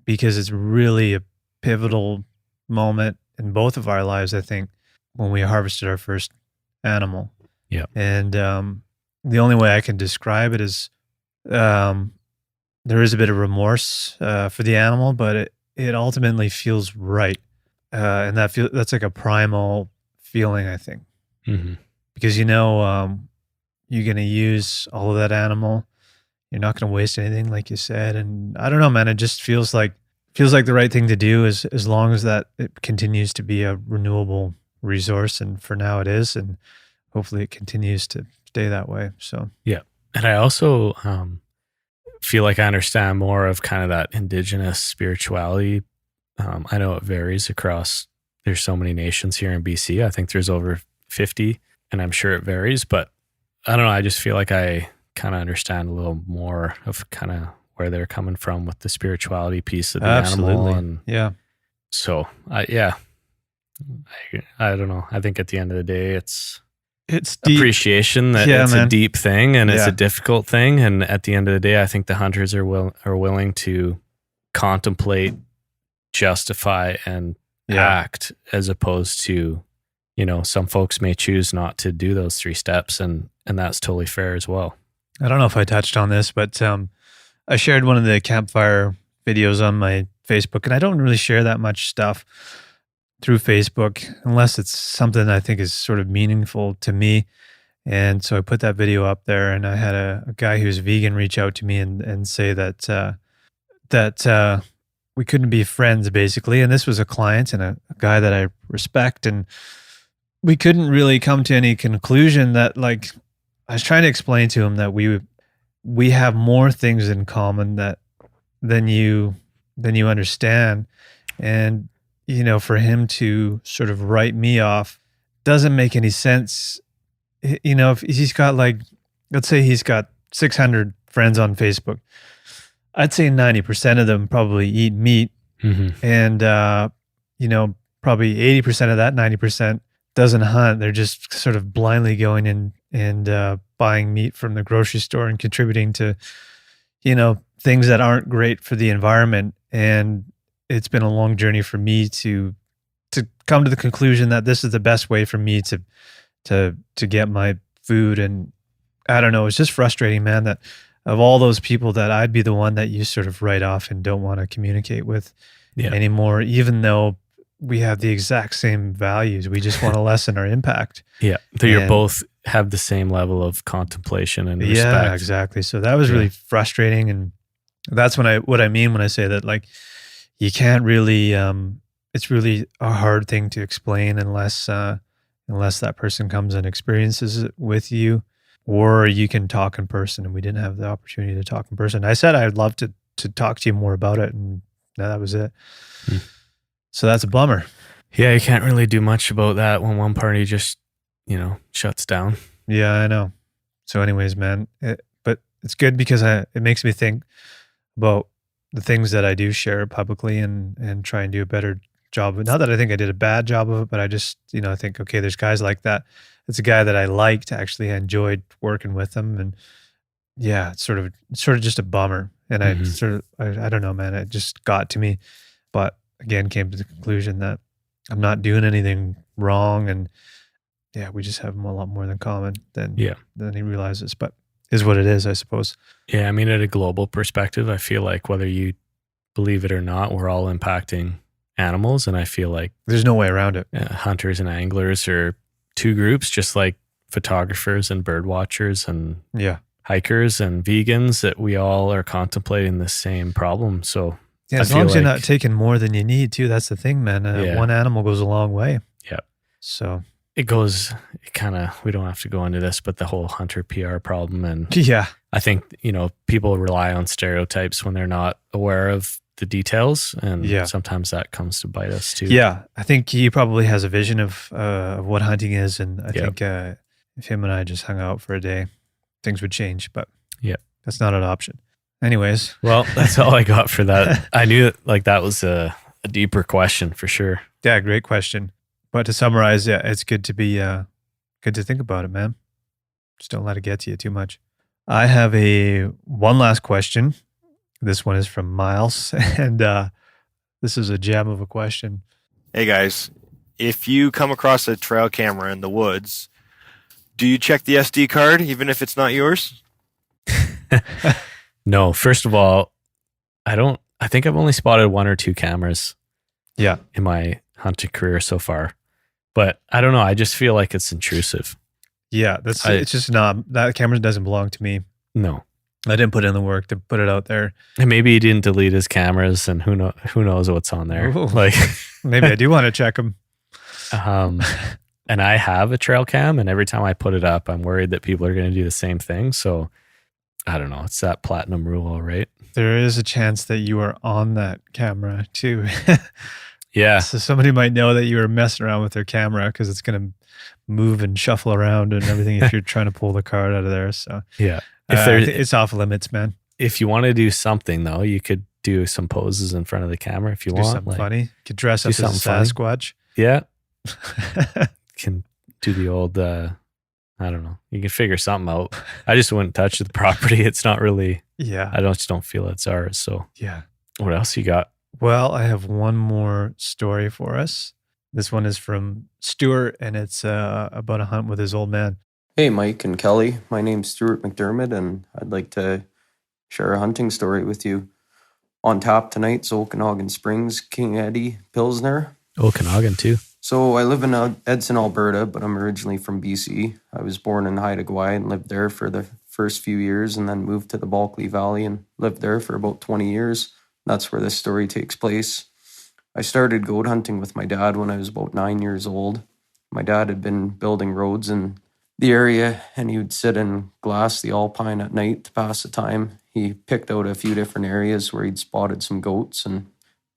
[SPEAKER 1] because it's really a pivotal moment in both of our lives, I think, when we harvested our first animal.
[SPEAKER 2] Yeah.
[SPEAKER 1] And the only way I can describe it is there is a bit of remorse for the animal, but it ultimately feels right. And that's like a primal feeling, I think.
[SPEAKER 2] Mm-hmm.
[SPEAKER 1] Because you're going to use all of that animal. You're not going to waste anything, like you said. And I don't know, man, it just feels like the right thing to do as long as that it continues to be a renewable resource. And for now it is, and hopefully it continues to stay that way. So,
[SPEAKER 2] yeah. And I also feel like I understand more of kind of that indigenous spirituality. I know it varies across, there's so many nations here in BC. I think there's over 50, and I'm sure it varies, but I don't know. I just feel like I kind of understand a little more of kind of where they're coming from with the spirituality piece of the animal. And
[SPEAKER 1] yeah.
[SPEAKER 2] So I don't know. I think at the end of the day, it's
[SPEAKER 1] deep.
[SPEAKER 2] Appreciation that it's a deep thing and it's a difficult thing. And at the end of the day, I think the hunters are willing to contemplate, justify, and act, as opposed to, some folks may choose not to do those 3 steps, and that's totally fair as well.
[SPEAKER 1] I don't know if I touched on this, but I shared one of the campfire videos on my Facebook, and I don't really share that much stuff through Facebook unless it's something I think is sort of meaningful to me. And so I put that video up there, and I had a guy who's vegan reach out to me and say that we couldn't be friends, basically. And this was a client and a guy that I respect, and we couldn't really come to any conclusion. That, like, I was trying to explain to him that we have more things in common than you understand. And, for him to sort of write me off doesn't make any sense. If he's got, like, let's say he's got 600 friends on Facebook, I'd say 90% of them probably eat meat.
[SPEAKER 2] Mm-hmm.
[SPEAKER 1] And, probably 80% of that 90% doesn't hunt. They're just sort of blindly going in and buying meat from the grocery store and contributing to, things that aren't great for the environment. And it's been a long journey for me to come to the conclusion that this is the best way for me to get my food. And I don't know, it's just frustrating, man, that of all those people, that I'd be the one that you sort of write off and don't want to communicate with anymore, even though we have the exact same values. We just want to lessen our impact.
[SPEAKER 2] Yeah. So you're both have the same level of contemplation and respect.
[SPEAKER 1] Yeah, exactly. So that was really frustrating. And that's what I mean when I say that, like, you can't really, it's really a hard thing to explain unless that person comes and experiences it with you, or you can talk in person. And we didn't have the opportunity to talk in person. I said I'd love to talk to you more about it, and that was it. So that's a bummer.
[SPEAKER 2] Yeah, you can't really do much about that when one party just, shuts down.
[SPEAKER 1] Yeah, I know. So anyways, man, but it's good because it makes me think about the things that I do share publicly and try and do a better job. Not that I think I did a bad job of it, but I just, I think, okay, there's guys like that. It's a guy that I liked, actually. I enjoyed working with him. And yeah, it's sort of just a bummer. And I don't know, man, it just got to me. But again, came to the conclusion that I'm not doing anything wrong. And yeah, we just have a lot more in common than he realizes, but is what it is, I suppose.
[SPEAKER 2] Yeah. I mean, at a global perspective, I feel like whether you believe it or not, we're all impacting animals. And I feel like
[SPEAKER 1] there's no way around it.
[SPEAKER 2] Hunters and anglers are 2 groups, just like photographers and bird watchers and hikers and vegans, that we all are contemplating the same problem. So
[SPEAKER 1] yeah, as long as you're not taking more than you need to, that's the thing, man. One animal goes a long way.
[SPEAKER 2] Yeah.
[SPEAKER 1] So
[SPEAKER 2] we don't have to go into this, but the whole hunter PR problem. And I think, people rely on stereotypes when they're not aware of the details. And sometimes that comes to bite us too.
[SPEAKER 1] Yeah. I think he probably has a vision of what hunting is. And I think if him and I just hung out for a day, things would change, but that's not an option. Anyways.
[SPEAKER 2] Well, that's all I got for that. I knew that was a deeper question for sure.
[SPEAKER 1] Yeah, great question. But to summarize, it's good to be good to think about it, man. Just don't let it get to you too much. I have one last question. This one is from Miles, and this is a gem of a question.
[SPEAKER 10] Hey guys, if you come across a trail camera in the woods, do you check the SD card even if it's not yours?
[SPEAKER 2] No, first of all, I don't I think I've only spotted 1 or 2 cameras.
[SPEAKER 1] Yeah.
[SPEAKER 2] In my hunting career so far. But I don't know. I just feel like it's intrusive.
[SPEAKER 1] Yeah. It's just not, that camera doesn't belong to me.
[SPEAKER 2] No.
[SPEAKER 1] I didn't put in the work to put it out there.
[SPEAKER 2] And maybe he didn't delete his cameras, and who knows what's on there.
[SPEAKER 1] Ooh.
[SPEAKER 2] Like
[SPEAKER 1] maybe I do want to check them.
[SPEAKER 2] And I have a trail cam, and every time I put it up, I'm worried that people are going to do the same thing. So I don't know. It's that platinum rule, right?
[SPEAKER 1] There is a chance that you are on that camera too.
[SPEAKER 2] Yeah.
[SPEAKER 1] So somebody might know that you were messing around with their camera because it's going to move and shuffle around and everything if you're trying to pull the card out of there. So
[SPEAKER 2] yeah.
[SPEAKER 1] It's off limits, man.
[SPEAKER 2] If you want to do something though, you could do some poses in front of the camera if you
[SPEAKER 1] do
[SPEAKER 2] want.
[SPEAKER 1] Something funny. You could dress up as a Sasquatch.
[SPEAKER 2] Yeah. Can do the old, I don't know. You can figure something out. I just wouldn't touch the property. It's not really, I just don't feel it's ours. So
[SPEAKER 1] yeah.
[SPEAKER 2] What else you got?
[SPEAKER 1] Well, I have one more story for us. This one is from Stuart, and it's about a hunt with his old man.
[SPEAKER 11] Hey, Mike and Kelly. My name's Stuart McDermott, and I'd like to share a hunting story with you. On tap tonight's Okanagan Springs King Eddie Pilsner.
[SPEAKER 2] Okanagan, too.
[SPEAKER 11] So I live in Edson, Alberta, but I'm originally from BC. I was born in Haida Gwaii and lived there for the first few years, and then moved to the Bulkley Valley and lived there for about 20 years. That's where this story takes place. I started goat hunting with my dad when I was about 9 years old. My dad had been building roads in the area, and he would sit and glass the alpine at night to pass the time. He picked out a few different areas where he'd spotted some goats and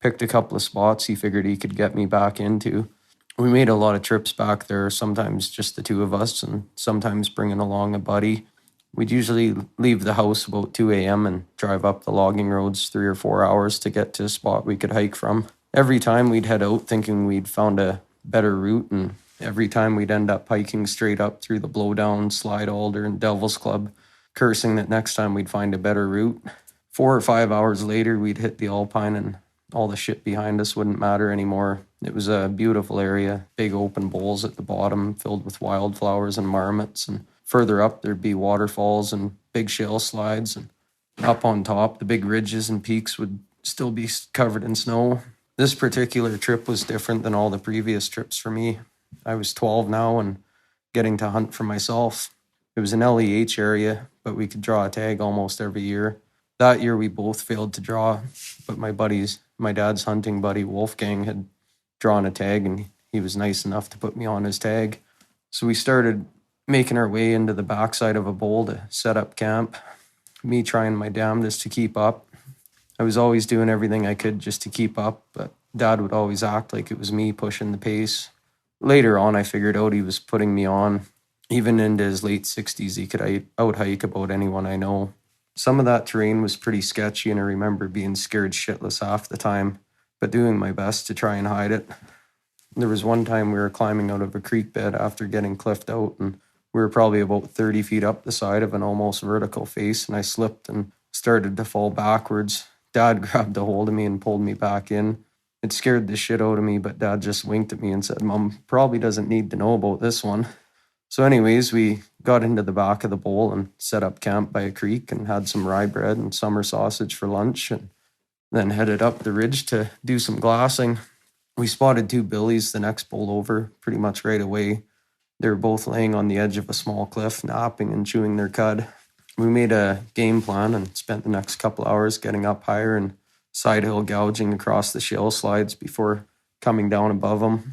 [SPEAKER 11] picked a couple of spots he figured he could get me back into. We made a lot of trips back there, sometimes just the two of us and sometimes bringing along a buddy. We'd usually leave the house about 2 a.m. and drive up the logging roads 3 or 4 hours to get to a spot we could hike from. Every time we'd head out thinking we'd found a better route, and every time we'd end up hiking straight up through the Blowdown, Slide Alder, and Devil's Club, cursing that next time we'd find a better route. 4 or 5 hours later, we'd hit the alpine and all the shit behind us wouldn't matter anymore. It was a beautiful area, big open bowls at the bottom filled with wildflowers and marmots, and further up there'd be waterfalls and big shale slides, and up on top the big ridges and peaks would still be covered in snow. This particular trip was different than all the previous trips for me. I was 12 now and getting to hunt for myself. It was an LEH area, but we could draw a tag almost every year. That year we both failed to draw, but my dad's hunting buddy Wolfgang had drawn a tag, and he was nice enough to put me on his tag. So we started making our way into the backside of a bowl to set up camp. Me trying my damnedest to keep up. I was always doing everything I could just to keep up, but Dad would always act like it was me pushing the pace. Later on, I figured out he was putting me on. Even into his late 60s, he could out-hike about anyone I know. Some of that terrain was pretty sketchy, and I remember being scared shitless half the time, but doing my best to try and hide it. There was one time we were climbing out of a creek bed after getting cliffed out, and we were probably about 30 feet up the side of an almost vertical face, and I slipped and started to fall backwards. Dad grabbed a hold of me and pulled me back in. It scared the shit out of me, but Dad just winked at me and said, "Mom probably doesn't need to know about this one." So anyways, we got into the back of the bowl and set up camp by a creek and had some rye bread and summer sausage for lunch, and then headed up the ridge to do some glassing. We spotted 2 billies the next bowl over pretty much right away. They were both laying on the edge of a small cliff, napping and chewing their cud. We made a game plan and spent the next couple hours getting up higher and side hill gouging across the shale slides before coming down above them.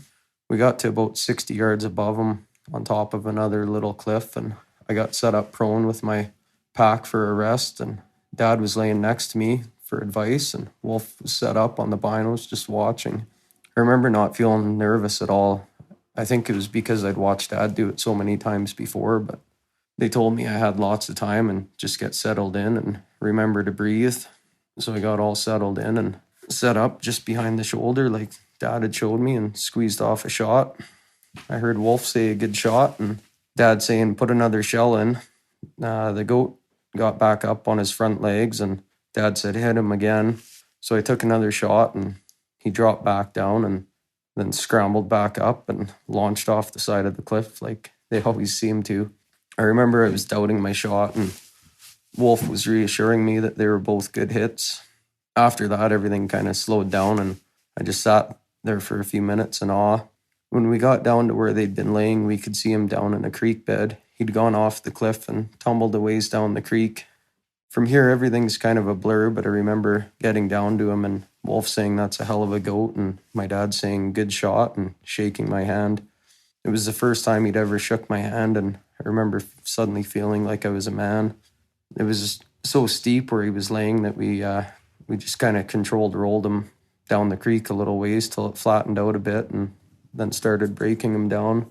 [SPEAKER 11] We got to about 60 yards above them on top of another little cliff, and I got set up prone with my pack for a rest, and Dad was laying next to me for advice, and Wolf was set up on the binos just watching. I remember not feeling nervous at all. I think it was because I'd watched Dad do it so many times before, but they told me I had lots of time and just get settled in and remember to breathe. So I got all settled in and set up just behind the shoulder like Dad had showed me and squeezed off a shot. I heard Wolf say a good shot and Dad saying put another shell in. The goat got back up on his front legs and Dad said hit him again. So I took another shot and he dropped back down and then scrambled back up and launched off the side of the cliff like they always seem to. I remember I was doubting my shot and Wolf was reassuring me that they were both good hits. after that, everything kind of slowed down, and I just sat there for a few minutes in awe. When we got down to where they'd been laying, we could see him down in a creek bed. He'd gone off the cliff and tumbled a ways down the creek. From here, everything's kind of a blur, but I remember getting down to him and Wolf saying, "That's a hell of a goat," and my dad saying, "Good shot," and shaking my hand. It was the first time he'd ever shook my hand, and I remember suddenly feeling like I was a man. It was so steep where he was laying that we just kind of controlled rolled him down the creek a little ways till it flattened out a bit, and then started breaking him down.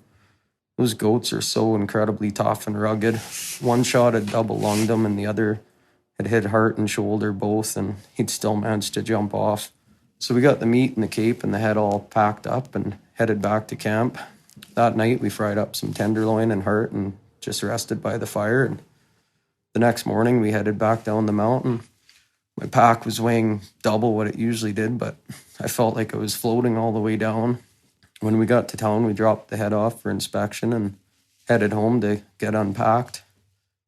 [SPEAKER 11] Those goats are so incredibly tough and rugged. One shot had double lunged him, and the other had hit heart and shoulder both, and he'd still managed to jump off. So we got the meat and the cape and the head all packed up and headed back to camp. That night we fried up some tenderloin and heart and just rested by the fire. And the next morning we headed back down the mountain. My pack was weighing double what it usually did, but I felt like I was floating all the way down. When we got to town, we dropped the head off for inspection and headed home to get unpacked.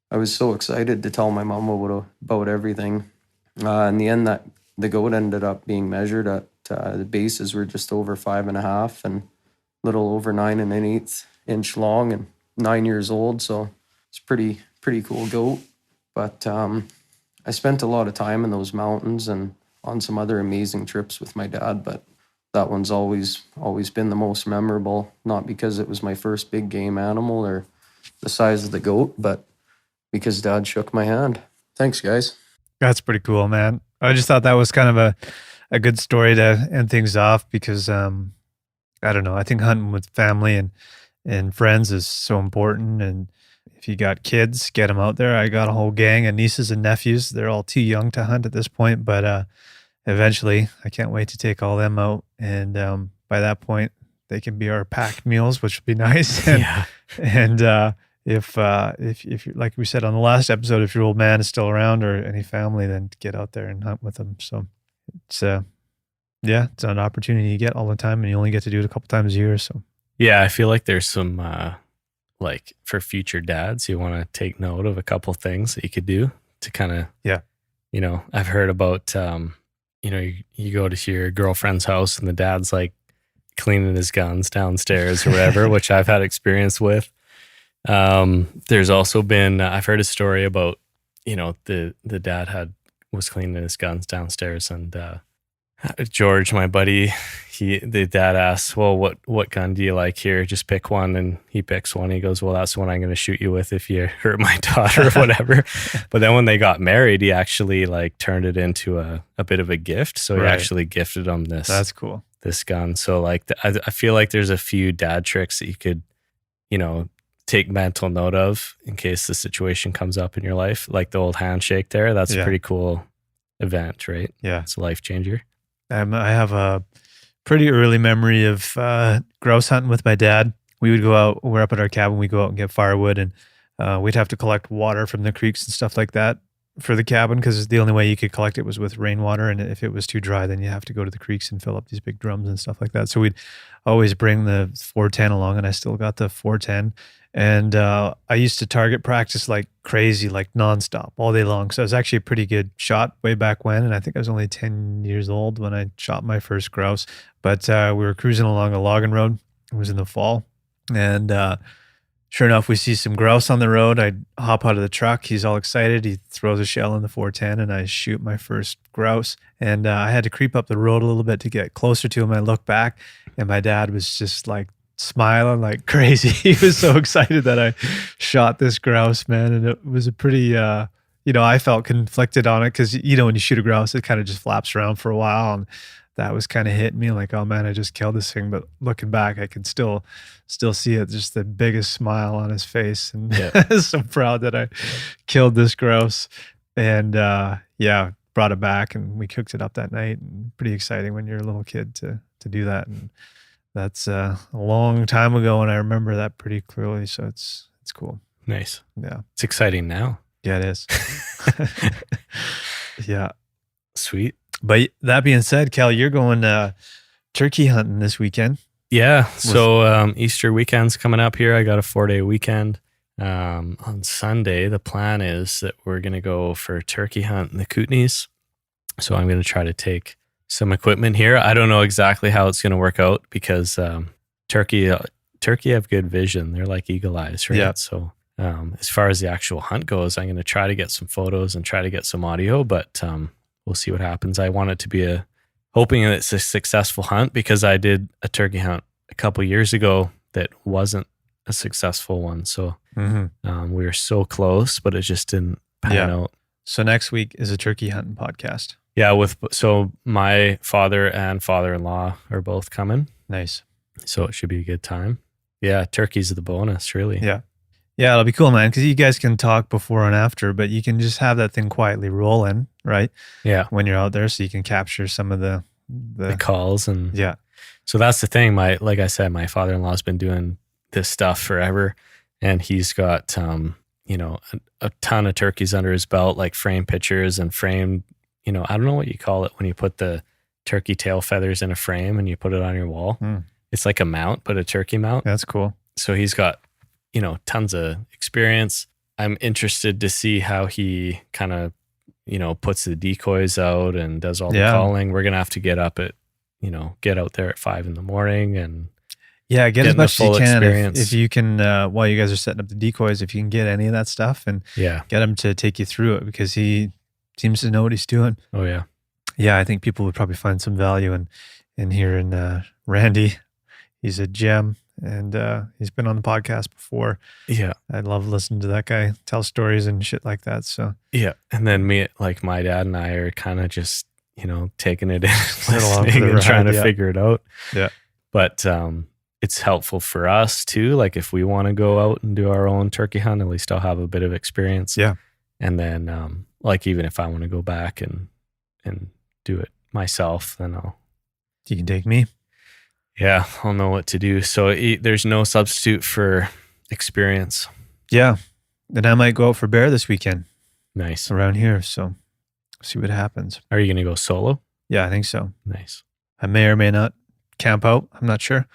[SPEAKER 11] I was so excited to tell my mom about everything. In the end, that the goat ended up being measured at the bases were just over 5.5 and a little over 9 1/8 inch long and 9 years old. So it's pretty cool goat. But I spent a lot of time in those mountains and on some other amazing trips with my dad. But that one's always been the most memorable, not because it was my first big game animal or the size of the goat, but because Dad shook my hand. Thanks, guys.
[SPEAKER 1] That's pretty cool, man. I just thought that was kind of a good story to end things off because, I don't know, I think hunting with family and friends is so important. And if you got kids, get them out there. I got a whole gang of nieces and nephews. They're all too young to hunt at this point, but eventually I can't wait to take all them out. And by that point, they can be our packed meals, which would be nice. And if you're, like we said on the last episode, if your old man is still around or any family, then get out there and hunt with them. So it's it's an opportunity you get all the time, and you only get to do it a couple times a year. So
[SPEAKER 2] yeah, I feel like there's some like for future dads, you want to take note of a couple things that you could do to kind of I've heard about you go to your girlfriend's house and the dad's like cleaning his guns downstairs or whatever, which I've had experience with. There's also been, I've heard a story about, the dad was cleaning his guns downstairs and, George, my buddy, the dad asks, "Well, what gun do you like here? Just pick one." And he picks one. He goes, "Well, that's the one I'm going to shoot you with if you hurt my daughter or whatever." But then when they got married, he actually like turned it into a bit of a gift. So he actually gifted him this.
[SPEAKER 1] That's cool.
[SPEAKER 2] This gun. So like, I feel like there's a few dad tricks that you could, take mental note of in case the situation comes up in your life. Like the old handshake there. That's a pretty cool event, right?
[SPEAKER 1] Yeah.
[SPEAKER 2] It's a life changer.
[SPEAKER 1] I have a pretty early memory of grouse hunting with my dad. We would go out, we're up at our cabin, we go out and get firewood, and we'd have to collect water from the creeks and stuff like that for the cabin because the only way you could collect it was with rainwater. And if it was too dry, then you have to go to the creeks and fill up these big drums and stuff like that. So we'd always bring the 410 along, and I still got the 410. And I used to target practice like crazy, like nonstop all day long. So I was actually a pretty good shot way back when. And I think I was only 10 years old when I shot my first grouse. But we were cruising along a logging road. It was in the fall. And sure enough, we see some grouse on the road. I hop out of the truck. He's all excited. He throws a shell in the 410 and I shoot my first grouse. And I had to creep up the road a little bit to get closer to him. I look back and my dad was just like smiling like crazy. He was so excited that I shot this grouse, man. And it was a pretty, I felt conflicted on it because, when you shoot a grouse, it kind of just flaps around for a while. And that was kind of hitting me like, oh man, I just killed this thing. But looking back, I can still see it, just the biggest smile on his face. And so proud that I killed this grouse. And brought it back and we cooked it up that night. And pretty exciting when you're a little kid to do that. And that's a long time ago, and I remember that pretty clearly. So it's cool.
[SPEAKER 2] Nice.
[SPEAKER 1] Yeah.
[SPEAKER 2] It's exciting now.
[SPEAKER 1] Yeah, it is. Yeah.
[SPEAKER 2] Sweet.
[SPEAKER 1] But that being said, Cal, you're going turkey hunting this weekend.
[SPEAKER 2] Yeah. So Easter weekend's coming up here. I got a 4-day weekend. On Sunday, the plan is that we're going to go for a turkey hunt in the Kootenays. So I'm going to try to take some equipment here. I don't know exactly how it's going to work out because turkey have good vision. They're like eagle eyes, right?
[SPEAKER 1] Yeah.
[SPEAKER 2] So as far as the actual hunt goes, I'm going to try to get some photos and try to get some audio, but we'll see what happens. I want it to be hoping that it's a successful hunt because I did a turkey hunt a couple years ago that wasn't a successful one. So we were so close, but it just didn't pan out.
[SPEAKER 1] So next week is a turkey hunting podcast.
[SPEAKER 2] Yeah, so my father and father-in-law are both coming.
[SPEAKER 1] Nice.
[SPEAKER 2] So it should be a good time. Yeah, turkey's the bonus, really.
[SPEAKER 1] Yeah. Yeah, it'll be cool, man, because you guys can talk before and after, but you can just have that thing quietly rolling, right?
[SPEAKER 2] Yeah.
[SPEAKER 1] When you're out there, so you can capture some of the
[SPEAKER 2] calls. And
[SPEAKER 1] yeah.
[SPEAKER 2] So that's the thing. Like I said, my father-in-law's been doing this stuff forever, and he's got, a ton of turkeys under his belt, like frame pictures and framed, I don't know what you call it when you put the turkey tail feathers in a frame and you put it on your wall. It's like a mount, but a turkey mount.
[SPEAKER 1] That's cool.
[SPEAKER 2] So he's got, tons of experience. I'm interested to see how he kind of, puts the decoys out and does all the calling. We're going to have to get up at, get out there at 5 a.m. and
[SPEAKER 1] get as much as you can. If you can, while you guys are setting up the decoys, if you can get any of that stuff and get him to take you through it because he seems to know what he's doing.
[SPEAKER 2] Oh yeah.
[SPEAKER 1] Yeah. I think people would probably find some value in hearing Randy. He's a gem. And he's been on the podcast before.
[SPEAKER 2] Yeah.
[SPEAKER 1] I love listening to that guy tell stories and shit like that. So
[SPEAKER 2] yeah. And then my dad and I are kind of just, taking it in, listening and trying to figure it out.
[SPEAKER 1] Yeah.
[SPEAKER 2] But it's helpful for us too. Like if we want to go out and do our own turkey hunt, at least I'll have a bit of experience.
[SPEAKER 1] Yeah.
[SPEAKER 2] And then even if I want to go back and do it myself, then
[SPEAKER 1] you can take me.
[SPEAKER 2] Yeah, I'll know what to do. So there's no substitute for experience.
[SPEAKER 1] Yeah. Then I might go out for bear this weekend.
[SPEAKER 2] Nice.
[SPEAKER 1] Around here. So see what happens.
[SPEAKER 2] Are you going to go solo?
[SPEAKER 1] Yeah, I think so.
[SPEAKER 2] Nice.
[SPEAKER 1] I may or may not camp out. I'm not sure.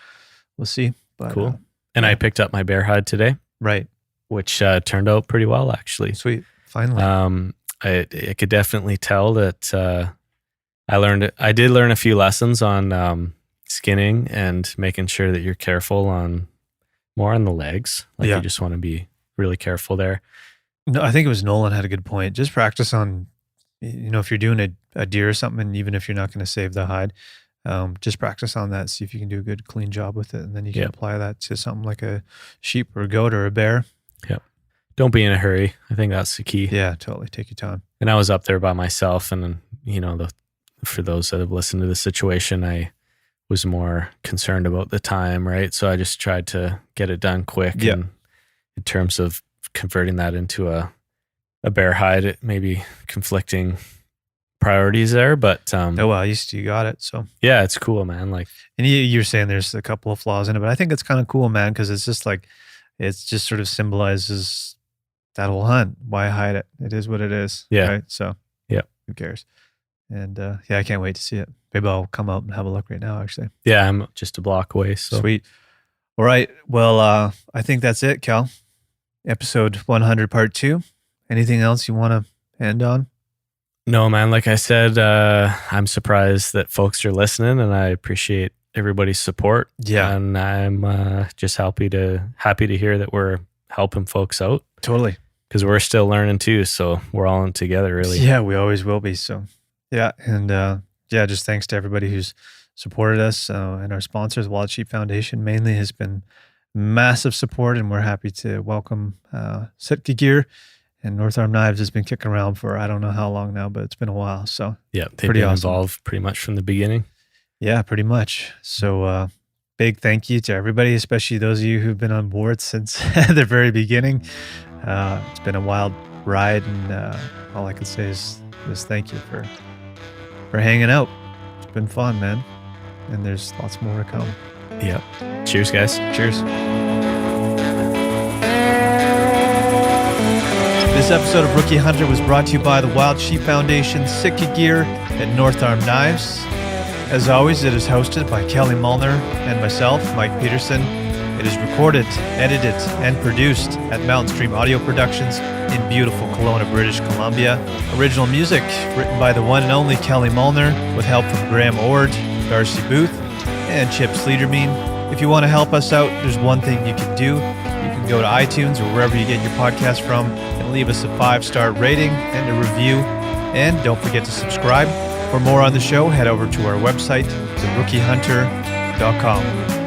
[SPEAKER 1] We'll see. But,
[SPEAKER 2] cool. And I picked up my bear hide today.
[SPEAKER 1] Right.
[SPEAKER 2] Which turned out pretty well, actually.
[SPEAKER 1] Sweet. Finally.
[SPEAKER 2] I could definitely tell that I did learn a few lessons on skinning and making sure that you're careful more on the legs. You just want to be really careful there.
[SPEAKER 1] No, I think it was Nolan had a good point. Just practice on, if you're doing a deer or something, and even if you're not going to save the hide, just practice on that. See if you can do a good, clean job with it. And then you can apply that to something like a sheep or a goat or a bear.
[SPEAKER 2] Yep. Don't be in a hurry. I think that's the key.
[SPEAKER 1] Yeah, totally. Take your time.
[SPEAKER 2] And I was up there by myself, and for those that have listened to the situation, I was more concerned about the time, right? So I just tried to get it done quick. And in terms of converting that into a bear hide, it may be conflicting priorities there, but
[SPEAKER 1] at least you got it. So
[SPEAKER 2] yeah, it's cool, man.
[SPEAKER 1] And you're saying there's a couple of flaws in it, but I think it's kind of cool, man, because it's just sort of symbolizes that whole hunt. Why hide it? It is what it is.
[SPEAKER 2] Yeah.
[SPEAKER 1] Right. So who cares? And I can't wait to see it. Maybe I'll come out and have a look right now, actually.
[SPEAKER 2] Yeah, I'm just a block away. So
[SPEAKER 1] sweet. All right. Well, I think that's it, Cal. Episode 100, part 2. Anything else you want to end on?
[SPEAKER 2] No, man. Like I said, I'm surprised that folks are listening, and I appreciate everybody's support.
[SPEAKER 1] Yeah.
[SPEAKER 2] And I'm just happy to hear that we're helping folks out.
[SPEAKER 1] Totally.
[SPEAKER 2] Because we're still learning too. So we're all in together, really.
[SPEAKER 1] Yeah, we always will be. So yeah. And just thanks to everybody who's supported us and our sponsors. Wild Sheep Foundation mainly has been massive support, and we're happy to welcome Sitka Gear. And North Arm Knives has been kicking around for I don't know how long now, but it's been a while. So
[SPEAKER 2] yeah, they've been involved pretty much from the beginning.
[SPEAKER 1] Yeah, pretty much. So big thank you to everybody, especially those of you who've been on board since the very beginning. It's been a wild ride, and all I can say is thank you for hanging out. It's been fun, man. And there's lots more to come.
[SPEAKER 2] Yeah. Cheers, guys.
[SPEAKER 1] Cheers. This episode of Rookie Hunter was brought to you by the Wild Sheep Foundation, Sitka Gear, and North Arm Knives. As always, it is hosted by Kelly Mullner and myself, Mike Peterson. It is recorded, edited, and produced at Mountain Stream Audio Productions in beautiful Kelowna, British Columbia. Original music written by the one and only Kelly Molnar with help from Graham Ord, Darcy Booth, and Chip Sleedermean. If you want to help us out, there's one thing you can do. You can go to iTunes or wherever you get your podcast from and leave us a 5-star rating and a review. And don't forget to subscribe. For more on the show, head over to our website, therookiehunter.com.